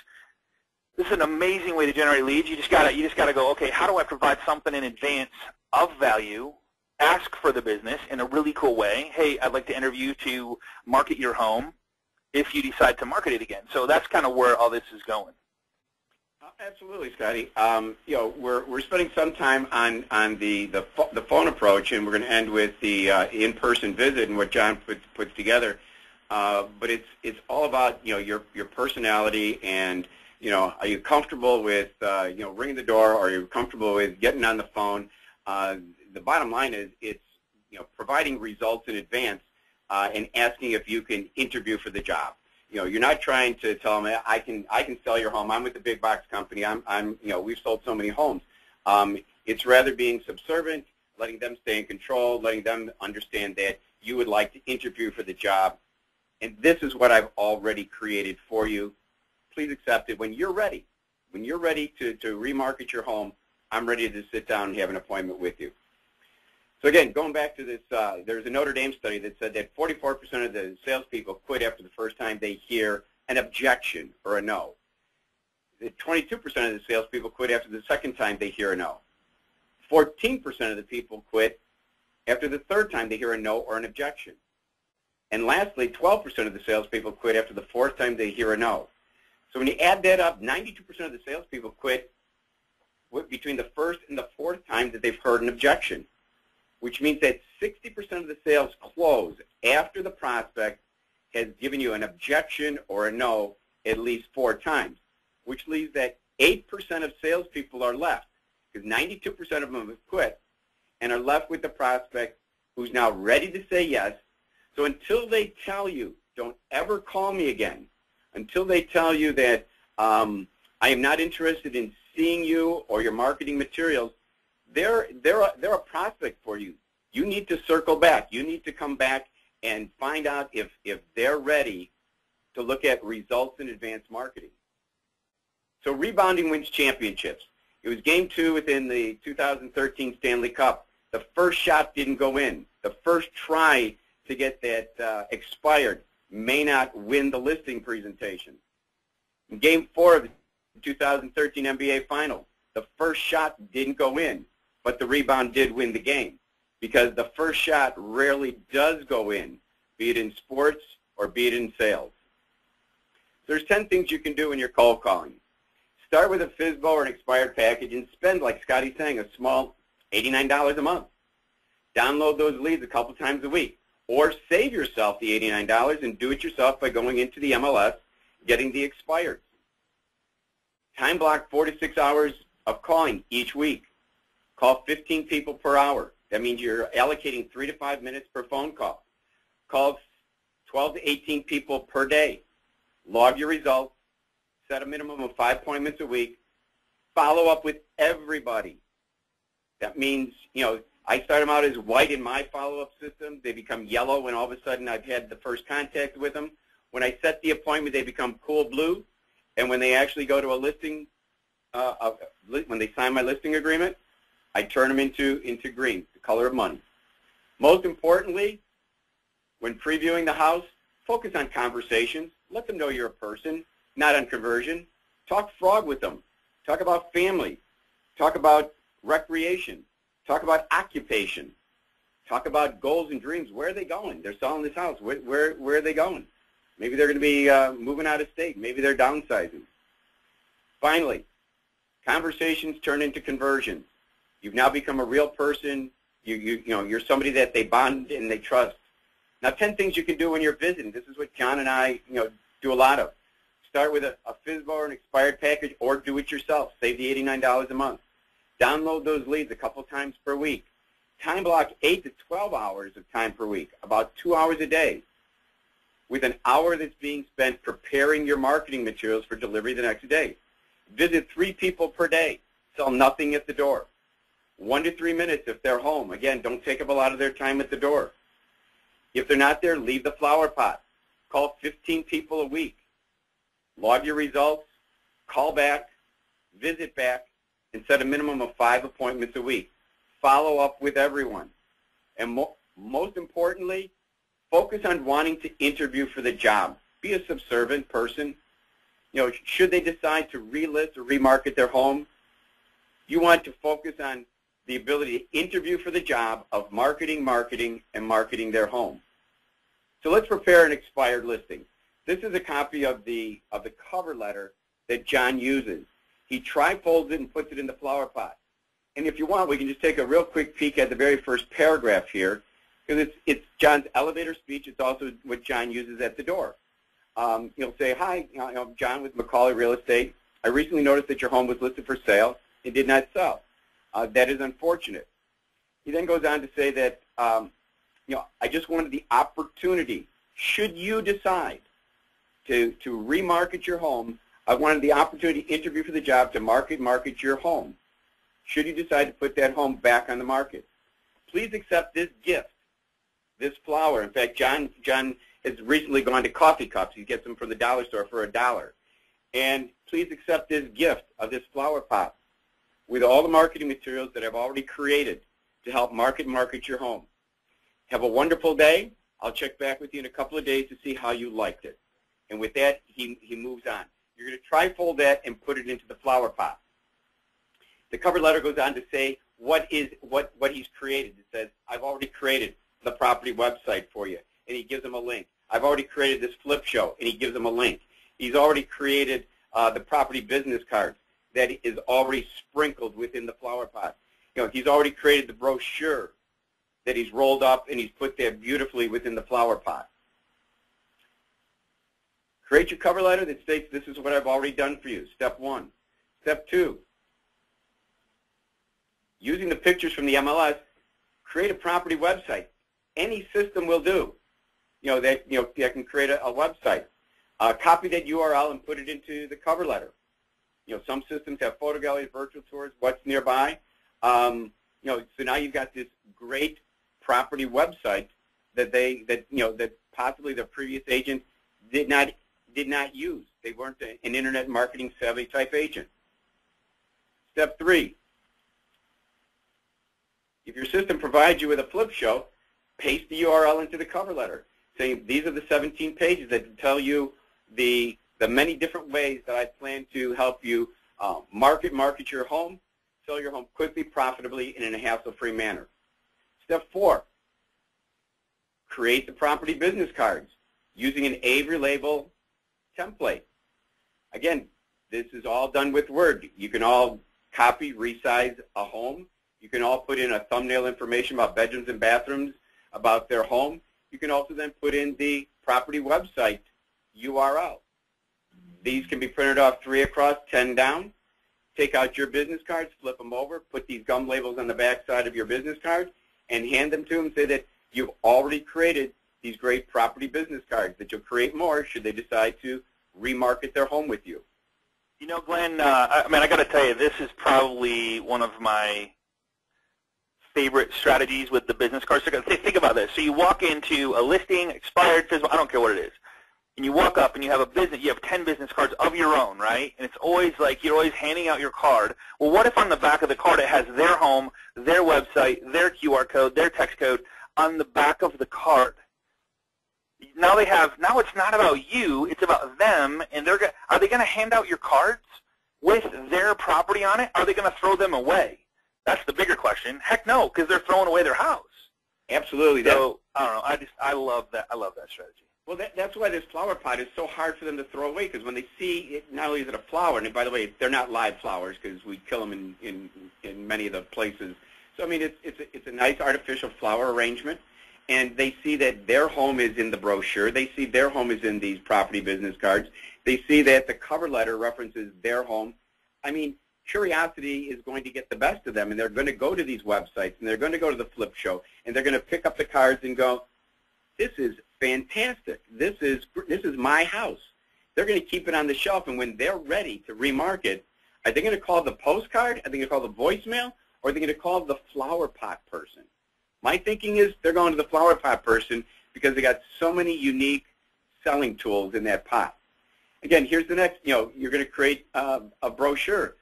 This is an amazing way to generate leads. You just got to go, okay, how do I provide something in advance of value, ask for the business in a really cool way. Hey, I'd like to interview to market your home if you decide to market it again. So that's kind of where all this is going. Absolutely, Scotty. We're spending some time on the phone approach, and we're going to end with the in-person visit and what John puts together. But it's all about your personality and are you comfortable with ringing the door, or are you comfortable with getting on the phone? The bottom line is it's providing results in advance and asking if you can interview for the job. You're not trying to tell them I can sell your home. I'm with the big box company. We've sold so many homes. It's rather being subservient, letting them stay in control, letting them understand that you would like to interview for the job. And this is what I've already created for you. Please accept it when you're ready. When you're ready to remarket your home, I'm ready to sit down and have an appointment with you. So again, going back to this, there's a Notre Dame study that said that 44% of the salespeople quit after the first time they hear an objection or a no. 22% of the salespeople quit after the second time they hear a no. 14% of the people quit after the third time they hear a no or an objection. And lastly, 12% of the salespeople quit after the fourth time they hear a no. So when you add that up, 92% of the salespeople quit between the first and the fourth time that they've heard an objection, which means that 60% of the sales close after the prospect has given you an objection or a no at least 4 times, which leaves that 8% of salespeople are left, because 92% of them have quit and are left with the prospect who's now ready to say yes. So until they tell you, don't ever call me again, until they tell you that I am not interested in seeing you or your marketing materials, they're a prospect for you. You need to circle back. You need to come back and find out if they're ready to look at results in advanced marketing. So rebounding wins championships. It was game 2 within the 2013 Stanley Cup. The first shot didn't go in. The first try to get that expired may not win the listing presentation. In game 4 of the 2013 NBA Finals, the first shot didn't go in, but the rebound did win the game, because the first shot rarely does go in, be it in sports or be it in sales. There's 10 things you can do when you're cold calling. Start with a FSBO or an expired package and spend, like Scotty's saying, a small $89 a month. Download those leads a couple times a week, or save yourself the $89 and do it yourself by going into the MLS, getting the expired. Time block 4 to 6 hours of calling each week. Call 15 people per hour. That means you're allocating 3 to 5 minutes per phone call. Call 12 to 18 people per day. Log your results. Set a minimum of 5 appointments a week. Follow up with everybody. That means, I start them out as white in my follow-up system. They become yellow when all of a sudden I've had the first contact with them. When I set the appointment, they become cool blue. And when they actually go to a listing, when they sign my listing agreement, I turn them into green, the color of money. Most importantly, when previewing the house, focus on conversations. Let them know you're a person, not on conversion. Talk frog with them. Talk about family. Talk about recreation. Talk about occupation. Talk about goals and dreams. Where are they going? They're selling this house. Where are they going? Maybe they're going to be moving out of state. Maybe they're downsizing. Finally, conversations turn into conversions. You've now become a real person. You're somebody that they bond and they trust. Now, 10 things you can do when you're visiting. This is what John and I do a lot of. Start with a FSBO or an expired package, or do it yourself. Save the $89 a month. Download those leads a couple times per week. Time block 8 to 12 hours of time per week, about 2 hours a day, with an hour that's being spent preparing your marketing materials for delivery the next day. Visit 3 people per day. Sell nothing at the door. 1 to 3 minutes if they're home. Again, don't take up a lot of their time at the door. If they're not there, leave the flower pot. Call 15 people a week. Log your results, call back, visit back, and set a minimum of 5 appointments a week. Follow up with everyone. And most importantly, focus on wanting to interview for the job. Be a subservient person. Should they decide to relist or remarket their home, you want to focus on the ability to interview for the job of marketing their home. So let's prepare an expired listing. This is a copy of the cover letter that John uses. He trifolds it and puts it in the flower pot. And if you want, we can just take a real quick peek at the very first paragraph here, because it's John's elevator speech. It's also what John uses at the door. He'll say, "Hi, John with Macaulay Real Estate. I recently noticed that your home was listed for sale and did not sell. That is unfortunate." He then goes on to say that, I just wanted the opportunity, should you decide to remarket your home, I wanted the opportunity to interview for the job to market your home. Should you decide to put that home back on the market, please accept this gift, this flower. In fact, John has recently gone to coffee cups. He gets them from the dollar store for $1. And please accept this gift of this flower pot with all the marketing materials that I've already created to help market your home. Have a wonderful day. I'll check back with you in a couple of days to see how you liked it. And with that, he moves on. You're going to trifold that and put it into the flower pot. The cover letter goes on to say what he's created. It says, "I've already created the property website for you." And he gives them a link. I've already created this flip show, and he gives them a link. He's already created the property business cards that is already sprinkled within the flower pot. You know, he's already created the brochure that he's rolled up, and he's put that beautifully within the flower pot. Create your cover letter that states, this is what I've already done for you, step one. Step two, using the pictures from the MLS, create a property website. Any system will do. That can create a website. Copy that URL and put it into the cover letter. Some systems have photo galleries, virtual tours, what's nearby. So now you've got this great property website that possibly the previous agent did not use. They weren't an internet marketing savvy type agent. Step three, if your system provides you with a flip show, paste the URL into the cover letter, saying these are the 17 pages that tell you the many different ways that I plan to help you market your home, sell your home quickly, profitably, and in a hassle-free manner. Step four, create the property business cards using an Avery label template. Again, this is all done with Word. You can all copy, resize a home. You can all put in a thumbnail information about bedrooms and bathrooms, about their home. You can also then put in the property website URL. These can be printed off 3 across, 10 down. Take out your business cards, flip them over, put these gum labels on the back side of your business cards, and hand them to them. Say that you've already created these great property business cards, that you'll create more should they decide to remarket their home with you. Glenn, I got to tell you, this is probably one of my favorite strategies with the business cards. So think about this. So you walk into a listing, expired, physical, I don't care what it is, and you walk up and you have a business, you have 10 business cards of your own, right? And it's always like you're always handing out your card. Well, what if on the back of the card it has their home, their website, their QR code, their text code on the back of the card? Now it's not about you, it's about them, and are they going to hand out your cards with their property on it? Are they going to throw them away? That's the bigger question. Heck no, because they're throwing away their house. Absolutely. So I don't know. I love that. I love that strategy. Well, that's why this flower pot is so hard for them to throw away, because when they see it, not only is it a flower, and by the way, they're not live flowers because we kill them in many of the places. So I mean, it's a nice artificial flower arrangement, and they see that their home is in the brochure. They see their home is in these property business cards. They see that the cover letter references their home. I mean, curiosity is going to get the best of them, and they're going to go to these websites, and they're going to go to the flip show, and they're going to pick up the cards and go, this is fantastic. This is my house. They're going to keep it on the shelf, and when they're ready to remarket, are they going to call the postcard? Are they going to call the voicemail? Or are they going to call the flower pot person? My thinking is they're going to the flower pot person because they got so many unique selling tools in that pot. Again, here's the next, you're going to create a brochure.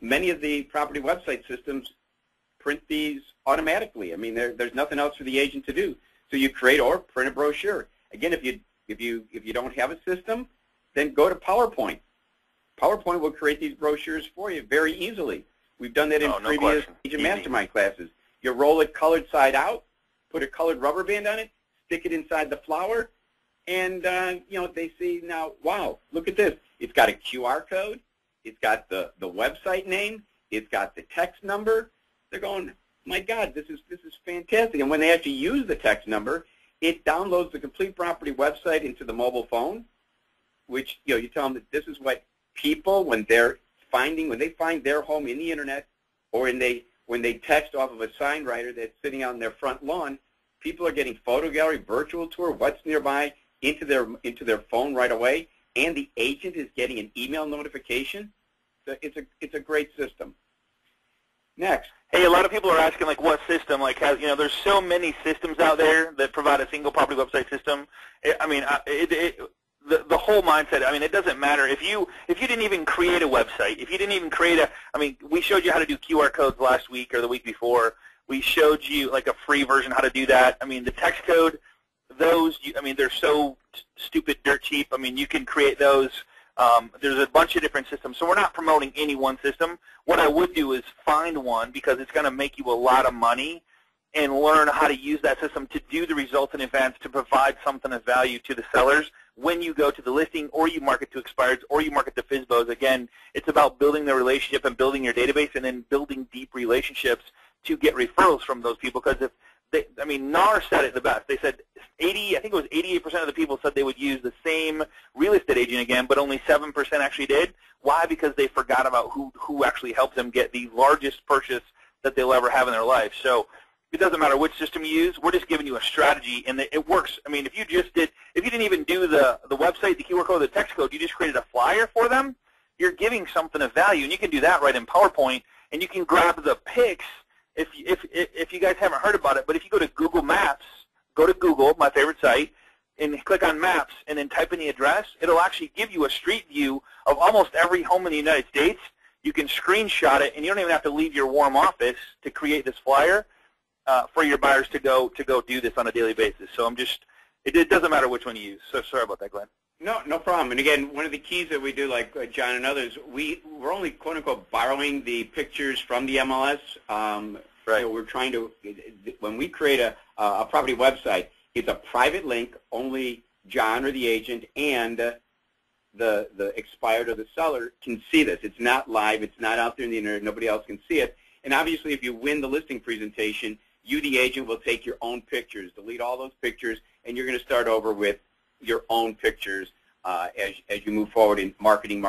Many of the property website systems print these automatically. I mean, there's nothing else for the agent to do. So you create or print a brochure. Again, if you don't have a system, then go to PowerPoint. PowerPoint will create these brochures for you very easily. We've done that in previous Agent Mastermind classes. You roll it colored side out, put a colored rubber band on it, stick it inside the flower, and they see now, wow, look at this. It's got a QR code. It's got the website name. It's got the text number. They're going, my God, this is fantastic. And when they actually use the text number, it downloads the complete property website into the mobile phone, which you tell them that this is what people, when they find their home in the internet, or when they text off of a sign writer that's sitting on their front lawn, people are getting photo gallery, virtual tour, what's nearby into their phone right away, and the agent is getting an email notification. So it's a great system. Next. Hey, a lot of people are asking, like, what system? Like, there's so many systems out there that provide a single property website system. The whole mindset. I mean, it doesn't matter if you didn't even create a website. If you didn't even create we showed you how to do QR codes last week or the week before. We showed you like a free version how to do that. I mean, the text code, they're so stupid, dirt cheap. I mean, you can create those. There's a bunch of different systems. So we're not promoting any one system. What I would do is find one, because it's going to make you a lot of money and learn how to use that system to do the results in advance to provide something of value to the sellers when you go to the listing or you market to expireds or you market to FSBOs. Again, it's about building the relationship and building your database and then building deep relationships to get referrals from those people. Because if they, I mean, NAR said it the best. They said I think it was 88% of the people said they would use the same real estate agent again, but only 7% actually did. Why? Because they forgot about who actually helped them get the largest purchase that they'll ever have in their life. So it doesn't matter which system you use. We're just giving you a strategy, and it works. I mean, if you didn't even do the website, the QR code, the text code, you just created a flyer for them, you're giving something of value, and you can do that right in PowerPoint, and you can grab the pics. If you guys haven't heard about it, but if you go to Google Maps, go to Google, my favorite site, and click on Maps, and then type in the address, it'll actually give you a street view of almost every home in the United States. You can screenshot it, and you don't even have to leave your warm office to create this flyer. For your buyers to go do this on a daily basis. So it doesn't matter which one you use. So sorry about that, Glenn. No problem. And again, one of the keys that we do, like John and others, we're only quote unquote borrowing the pictures from the MLS. Right. So we're trying to, when we create a property website, it's a private link. Only John or the agent and the expired or the seller can see this. It's not live. It's not out there in the internet. Nobody else can see it. And obviously, if you win the listing presentation, you, the agent, will take your own pictures, delete all those pictures, and you're going to start over with your own pictures as you move forward in marketing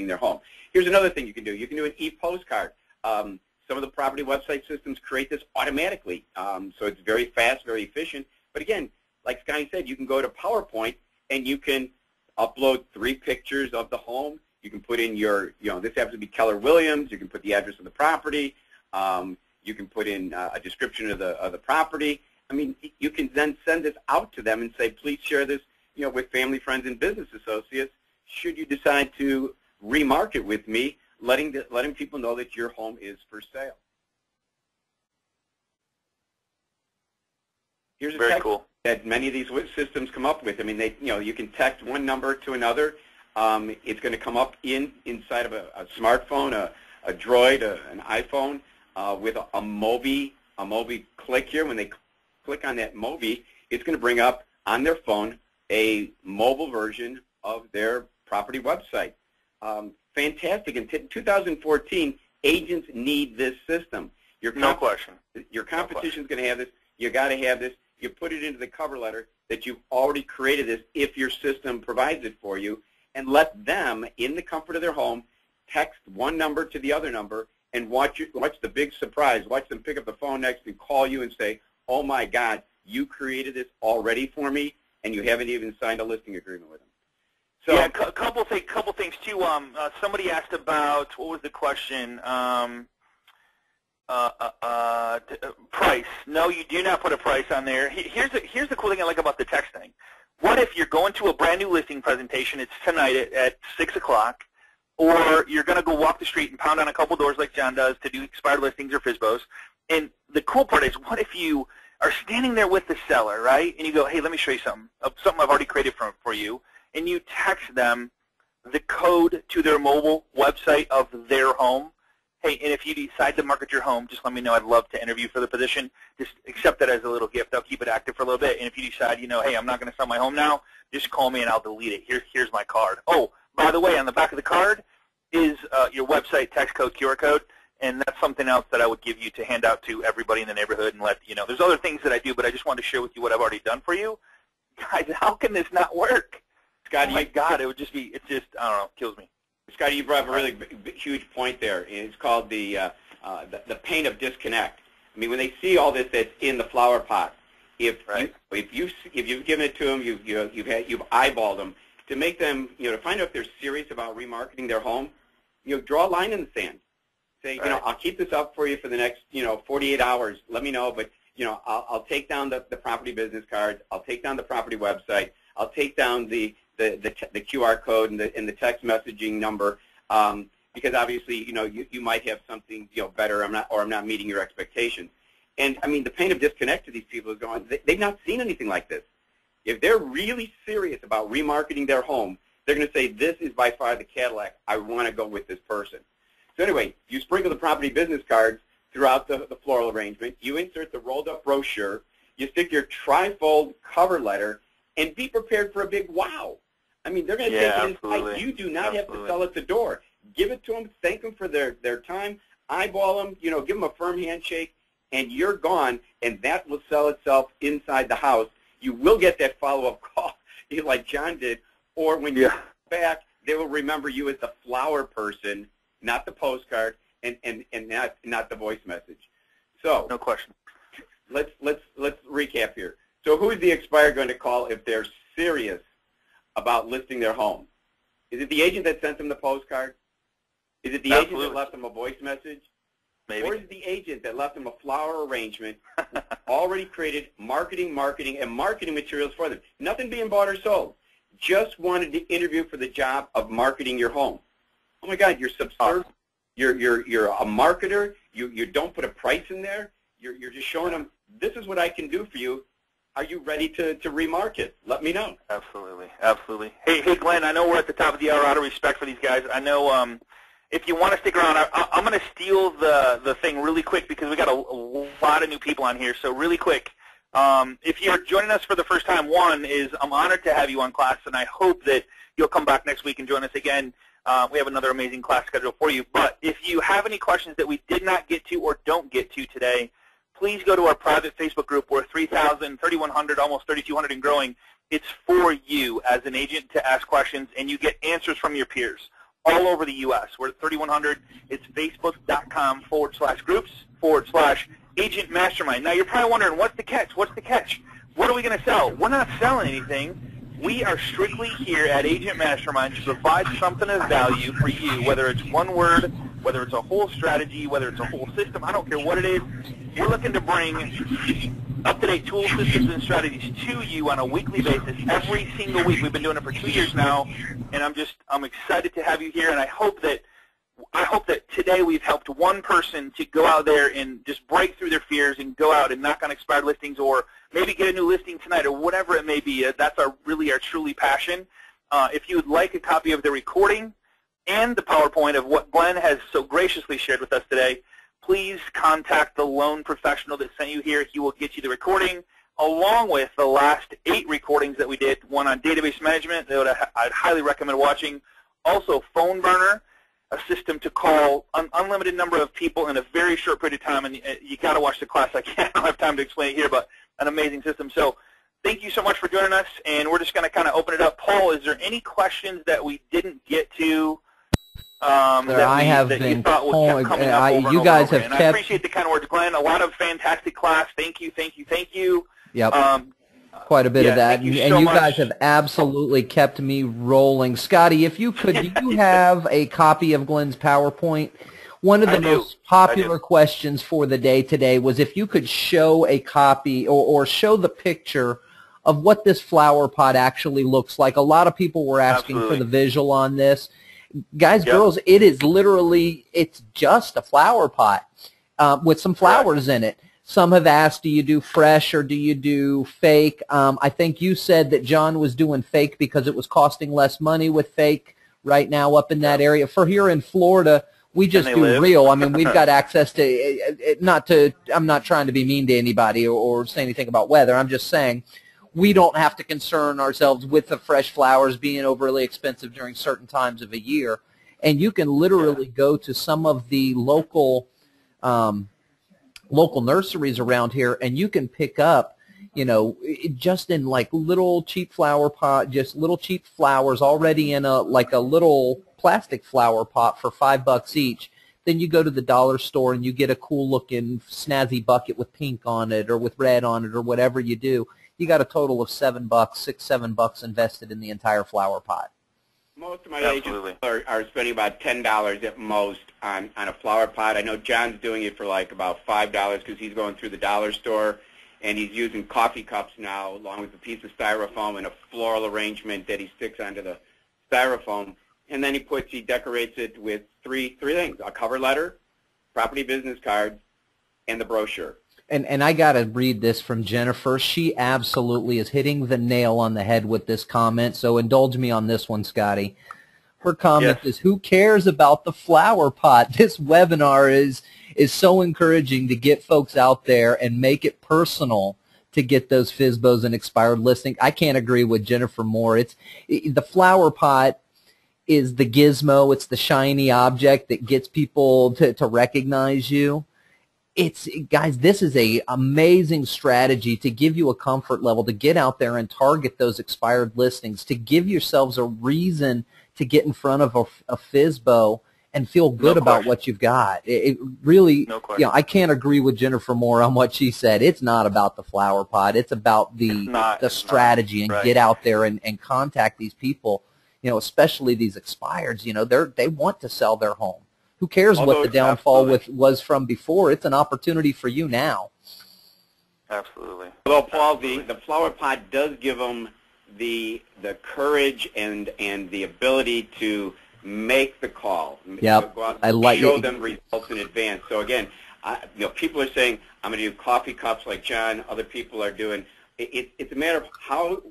their home. Here's another thing you can do. You can do an e-postcard. Some of the property website systems create this automatically, so it's very fast, very efficient. But again, like Scotty said, you can go to PowerPoint and you can upload 3 pictures of the home. You can put in your, this happens to be Keller Williams. You can put the address of the property. You can put in a description of the property. I mean, you can then send this out to them and say, please share this, with family, friends, and business associates. Should you decide to remarket with me, letting people know that your home is for sale. Here's a text cool that many of these systems come up with. I mean, you can text one number to another. It's going to come up inside of a smartphone, a Droid, an iPhone. With a Mobi click here. When they click on that Mobi, it's going to bring up on their phone a mobile version of their property website. Fantastic. In 2014, agents need this system. No question. Your competition is going to have this. You got to have this. You put it into the cover letter that you've already created this if your system provides it for you, and let them, in the comfort of their home, text one number to the other number and watch the big surprise. Watch them pick up the phone next and call you and say, oh, my God, you created this already for me, and you haven't even signed a listing agreement with them. So, yeah, a couple things, too. Somebody asked about, what was the question? Price. No, you do not put a price on there. Here's the cool thing I like about the texting. What if you're going to a brand new listing presentation? It's tonight at 6 o'clock. Or you're going to go walk the street and pound on a couple doors like John does to do expired listings or FSBOs. And the cool part is, what if you are standing there with the seller, right? And you go, hey, let me show you something I've already created for you. And you text them the code to their mobile website of their home. Hey, and if you decide to market your home, just let me know. I'd love to interview for the position. Just accept that as a little gift. I'll keep it active for a little bit. And if you decide, hey, I'm not going to sell my home now, just call me and I'll delete it. Here's my card. Oh, by the way, on the back of the card is your website text code, QR code, and that's something else that I would give you to hand out to everybody in the neighborhood and let you know. There's other things that I do, but I just wanted to share with you what I've already done for you. Guys, how can this not work? Scotty, oh my God, it just, I don't know, kills me. Scotty, you brought up a really huge point there. It's called the pain of disconnect. I mean, when they see all this that's in the flower pot, if you've given it to them, you've eyeballed them, to make them, to find out if they're serious about remarketing their home, draw a line in the sand. Say, I'll keep this up for you for the next, 48 hours. Let me know, but, I'll take down the property business cards. I'll take down the property website. I'll take down the QR code and the text messaging number, because obviously, you might have something, better. I'm not meeting your expectations. And I mean, the pain of disconnect to these people is going. They've not seen anything like this. If they're really serious about remarketing their home, they're going to say, this is by far the Cadillac. I want to go with this person. So anyway, you sprinkle the property business cards, throughout the floral arrangement. You insert the rolled up brochure. You stick your trifold cover letter, and be prepared for a big wow. I mean, they're going to take it inside. You do not have to sell at the door. Give it to them. Thank them for their time. Eyeball them. You know, give them a firm handshake, and you're gone. And that will sell itself inside the house. You will get that follow-up call, like John did, or when you come back, they will remember you as the flower person, not the postcard, and not the voice message. So no question. Let's recap here. So who is the expired going to call if they're serious about listing their home? Is it the agent that sent them the postcard? Is it the agent that left them a voice message? Maybe. Or is it the agent that left them a flower arrangement, already created marketing materials for them? Nothing being bought or sold. Just wanted to interview for the job of marketing your home. Oh my God, you're subservient. You're a marketer. You don't put a price in there. You're just showing them, this is what I can do for you. Are you ready to remarket? Let me know. Absolutely, absolutely. Hey, Glenn, I know we're at the top of the hour. Out of respect for these guys, I know if you want to stick around, I'm going to steal the thing really quick because we got a lot of new people on here. So really quick, if you're joining us for the first time, one is I'm honored to have you on class, and I hope that you'll come back next week and join us again. We have another amazing class scheduled for you. But if you have any questions that we did not get to or don't get to today, please go to our private Facebook group. We're 3,000, 3,100, almost 3,200 and growing. It's for you as an agent to ask questions, and you get answers from your peers all over the U.S. We're at 3,100. It's facebook.com/groups/agent mastermind. Now, you're probably wondering, what's the catch? What's the catch? What are we going to sell? We're not selling anything. We are strictly here at Agent Mastermind to provide something of value for you, whether it's one word, whether it's a whole strategy, whether it's a whole system. I don't care what it is. We're looking to bring up-to-date tools, systems, and strategies to you on a weekly basis every single week. We've been doing it for 2 years now, and I'm excited to have you here, and I hope that today we've helped one person to go out there and just break through their fears and go out and knock on expired listings, or maybe get a new listing tonight, or whatever it may be. That's our truly passion. If you would like a copy of the recording and the PowerPoint of what Glenn has so graciously shared with us today, please contact the loan professional that sent you here. He will get you the recording, along with the last 8 recordings that we did, one on database management that I'd highly recommend watching. Also, Phone Burner, a system to call an unlimited number of people in a very short period of time, and you got to watch the class. I don't have time to explain it here, but an amazing system. So thank you so much for joining us, and we're just going to kind of open it up. Paul, is there any questions that we didn't get to? You guys have kept. And I appreciate the kind words, Glenn. A lot of fantastic class. Thank you, thank you, thank you. Yep. Quite a bit of that, and you guys have absolutely kept me rolling. Scotty, if you could, do you have a copy of Glenn's PowerPoint? One of the most popular questions for the day today was if you could show a copy or show the picture of what this flower pot actually looks like. A lot of people were asking for the visual on this. Guys, girls, it is literally, it's just a flower pot with some flowers in it. Some have asked, do you do fresh or do you do fake? I think you said that John was doing fake because it was costing less money with fake right now up in that area. For here in Florida, we just do real. I mean, we've got access to, I'm not trying to be mean to anybody or say anything about weather. I'm just saying we don't have to concern ourselves with the fresh flowers being overly expensive during certain times of a year. And you can literally go to some of the local nurseries around here, and you can pick up, you know, just in like little cheap flower pot, just little cheap flowers already in a little plastic flower pot for $5 each. Then you go to the dollar store and you get a cool looking snazzy bucket with pink on it or with red on it or whatever you do. You got a total of $7, $6-7 invested in the entire flower pot. Most of my agents are spending about $10 at most on a flower pot. I know John's doing it for like about $5 because he's going through the dollar store, and he's using coffee cups now along with a piece of styrofoam and a floral arrangement that he sticks onto the styrofoam. And then he decorates it with three things: a cover letter, property business cards, and the brochure. And I got to read this from Jennifer. She absolutely is hitting the nail on the head with this comment, so indulge me on this one, Scotty. Her comment is, who cares about the flower pot? This webinar is is so encouraging to get folks out there and make it personal to get those FSBOs and expired listings. I can't agree with Jennifer more. The flower pot is the gizmo. It's the shiny object that gets people to recognize you. Guys, this is a amazing strategy to give you a comfort level, to get out there and target those expired listings, to give yourselves a reason to get in front of a FSBO and feel good about what you've got. It really, I can't agree with Jennifer more on what she said. It's not about the flower pot. It's about the strategy, and get out there and contact these people, especially these expireds. They want to sell their home. Who cares what the downfall was from before? It's an opportunity for you now. Absolutely. Although, Paul, the flower pot does give them the courage and the ability to make the call. Yep. Go out and show them results in advance. So again, people are saying, I'm going to do coffee cups like John. Other people are doing. It's a matter of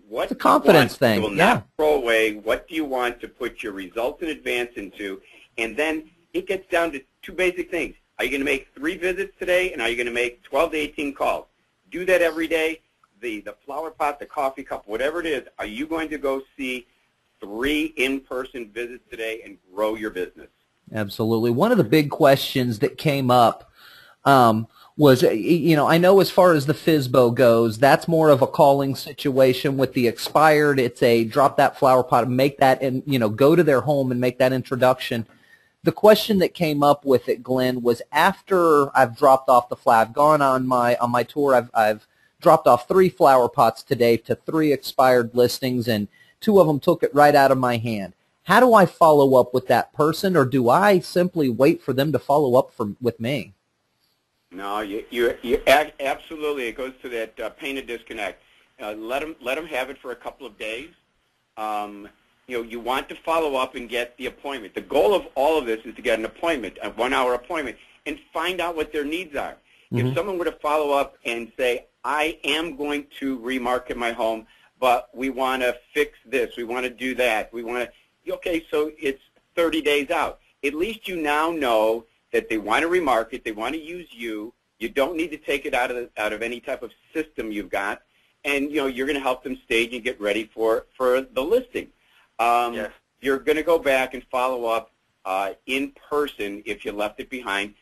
what it's a confidence thing. You will not throw away. What do you want to put your results in advance into? And then it gets down to two basic things. Are you going to make 3 visits today, and are you going to make 12 to 18 calls? Do that every day. The flower pot, the coffee cup, whatever it is, are you going to go see 3 in-person visits today and grow your business? Absolutely. One of the big questions that came up was, I know as far as the FSBO goes, that's more of a calling situation. With the expired, it's a drop that flower pot and make that, and go to their home and make that introduction. The question that came up with it, Glenn, was after I've dropped off the flower, I've gone on my tour, I've dropped off 3 flower pots today to 3 expired listings, and 2 of them took it right out of my hand. How do I follow up with that person, or do I simply wait for them to follow up with me? No, you absolutely. It goes to that pain of disconnect. Let them have it for a couple of days. You want to follow up and get the appointment. The goal of all of this is to get an appointment, a 1-hour appointment, and find out what their needs are. Mm-hmm. If someone were to follow up and say, I am going to remarket my home, but we want to fix this, we want to do that, we want to, okay, so it's 30 days out. At least you now know that they want to remarket, they want to use you. You don't need to take it out of any type of system you've got, and you're going to help them stage and get ready for the listing. Yes. You're going to go back and follow up in person if you left it behind,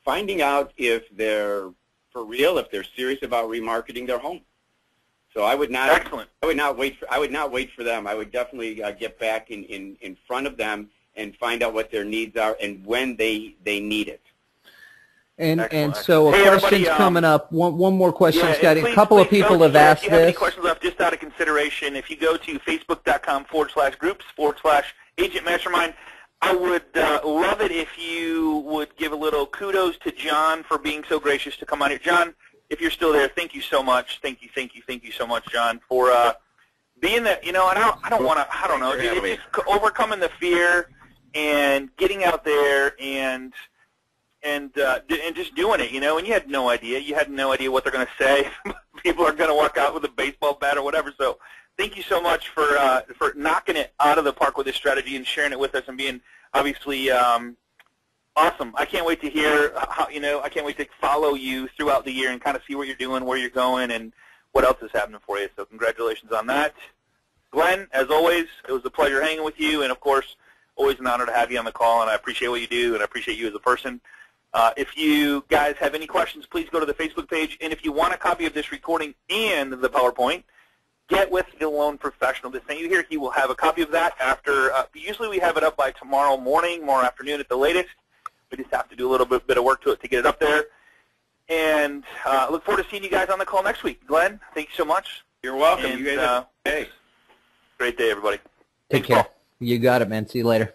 finding out if they're for real, if they're serious about remarketing their home. So I would not. Excellent. I would not wait for them. I would definitely get back in front of them and find out what their needs are and when they need it. And so a question's coming up. One more question, Scotty. A couple of people have asked this. If you have any questions left, just out of consideration, if you go to facebook.com/groups/Agent Mastermind, I would love it if you would give a little kudos to John for being so gracious to come on here. John, if you're still there, thank you so much. Thank you so much, John, for being that. And I don't know, just overcoming the fear and getting out there and just doing it, and you had no idea. You had no idea what they're going to say. People are going to walk out with a baseball bat or whatever. So thank you so much for knocking it out of the park with this strategy and sharing it with us and being obviously awesome. I can't wait to hear how, I can't wait to follow you throughout the year and kind of see what you're doing, where you're going, and what else is happening for you. So congratulations on that. Glenn, as always, it was a pleasure hanging with you, and of course, always an honor to have you on the call, and I appreciate what you do, and I appreciate you as a person. If you guys have any questions, please go to the Facebook page. And if you want a copy of this recording and the PowerPoint, get with the loan professional that sent you here. He will have a copy of that after. Usually we have it up by tomorrow morning, more afternoon at the latest. We just have to do a little bit of work to it to get it up there. And look forward to seeing you guys on the call next week. Glenn, thank you so much. You're welcome. And, you guys have a great day. Great day, everybody. Take care. You got it, man. See you later.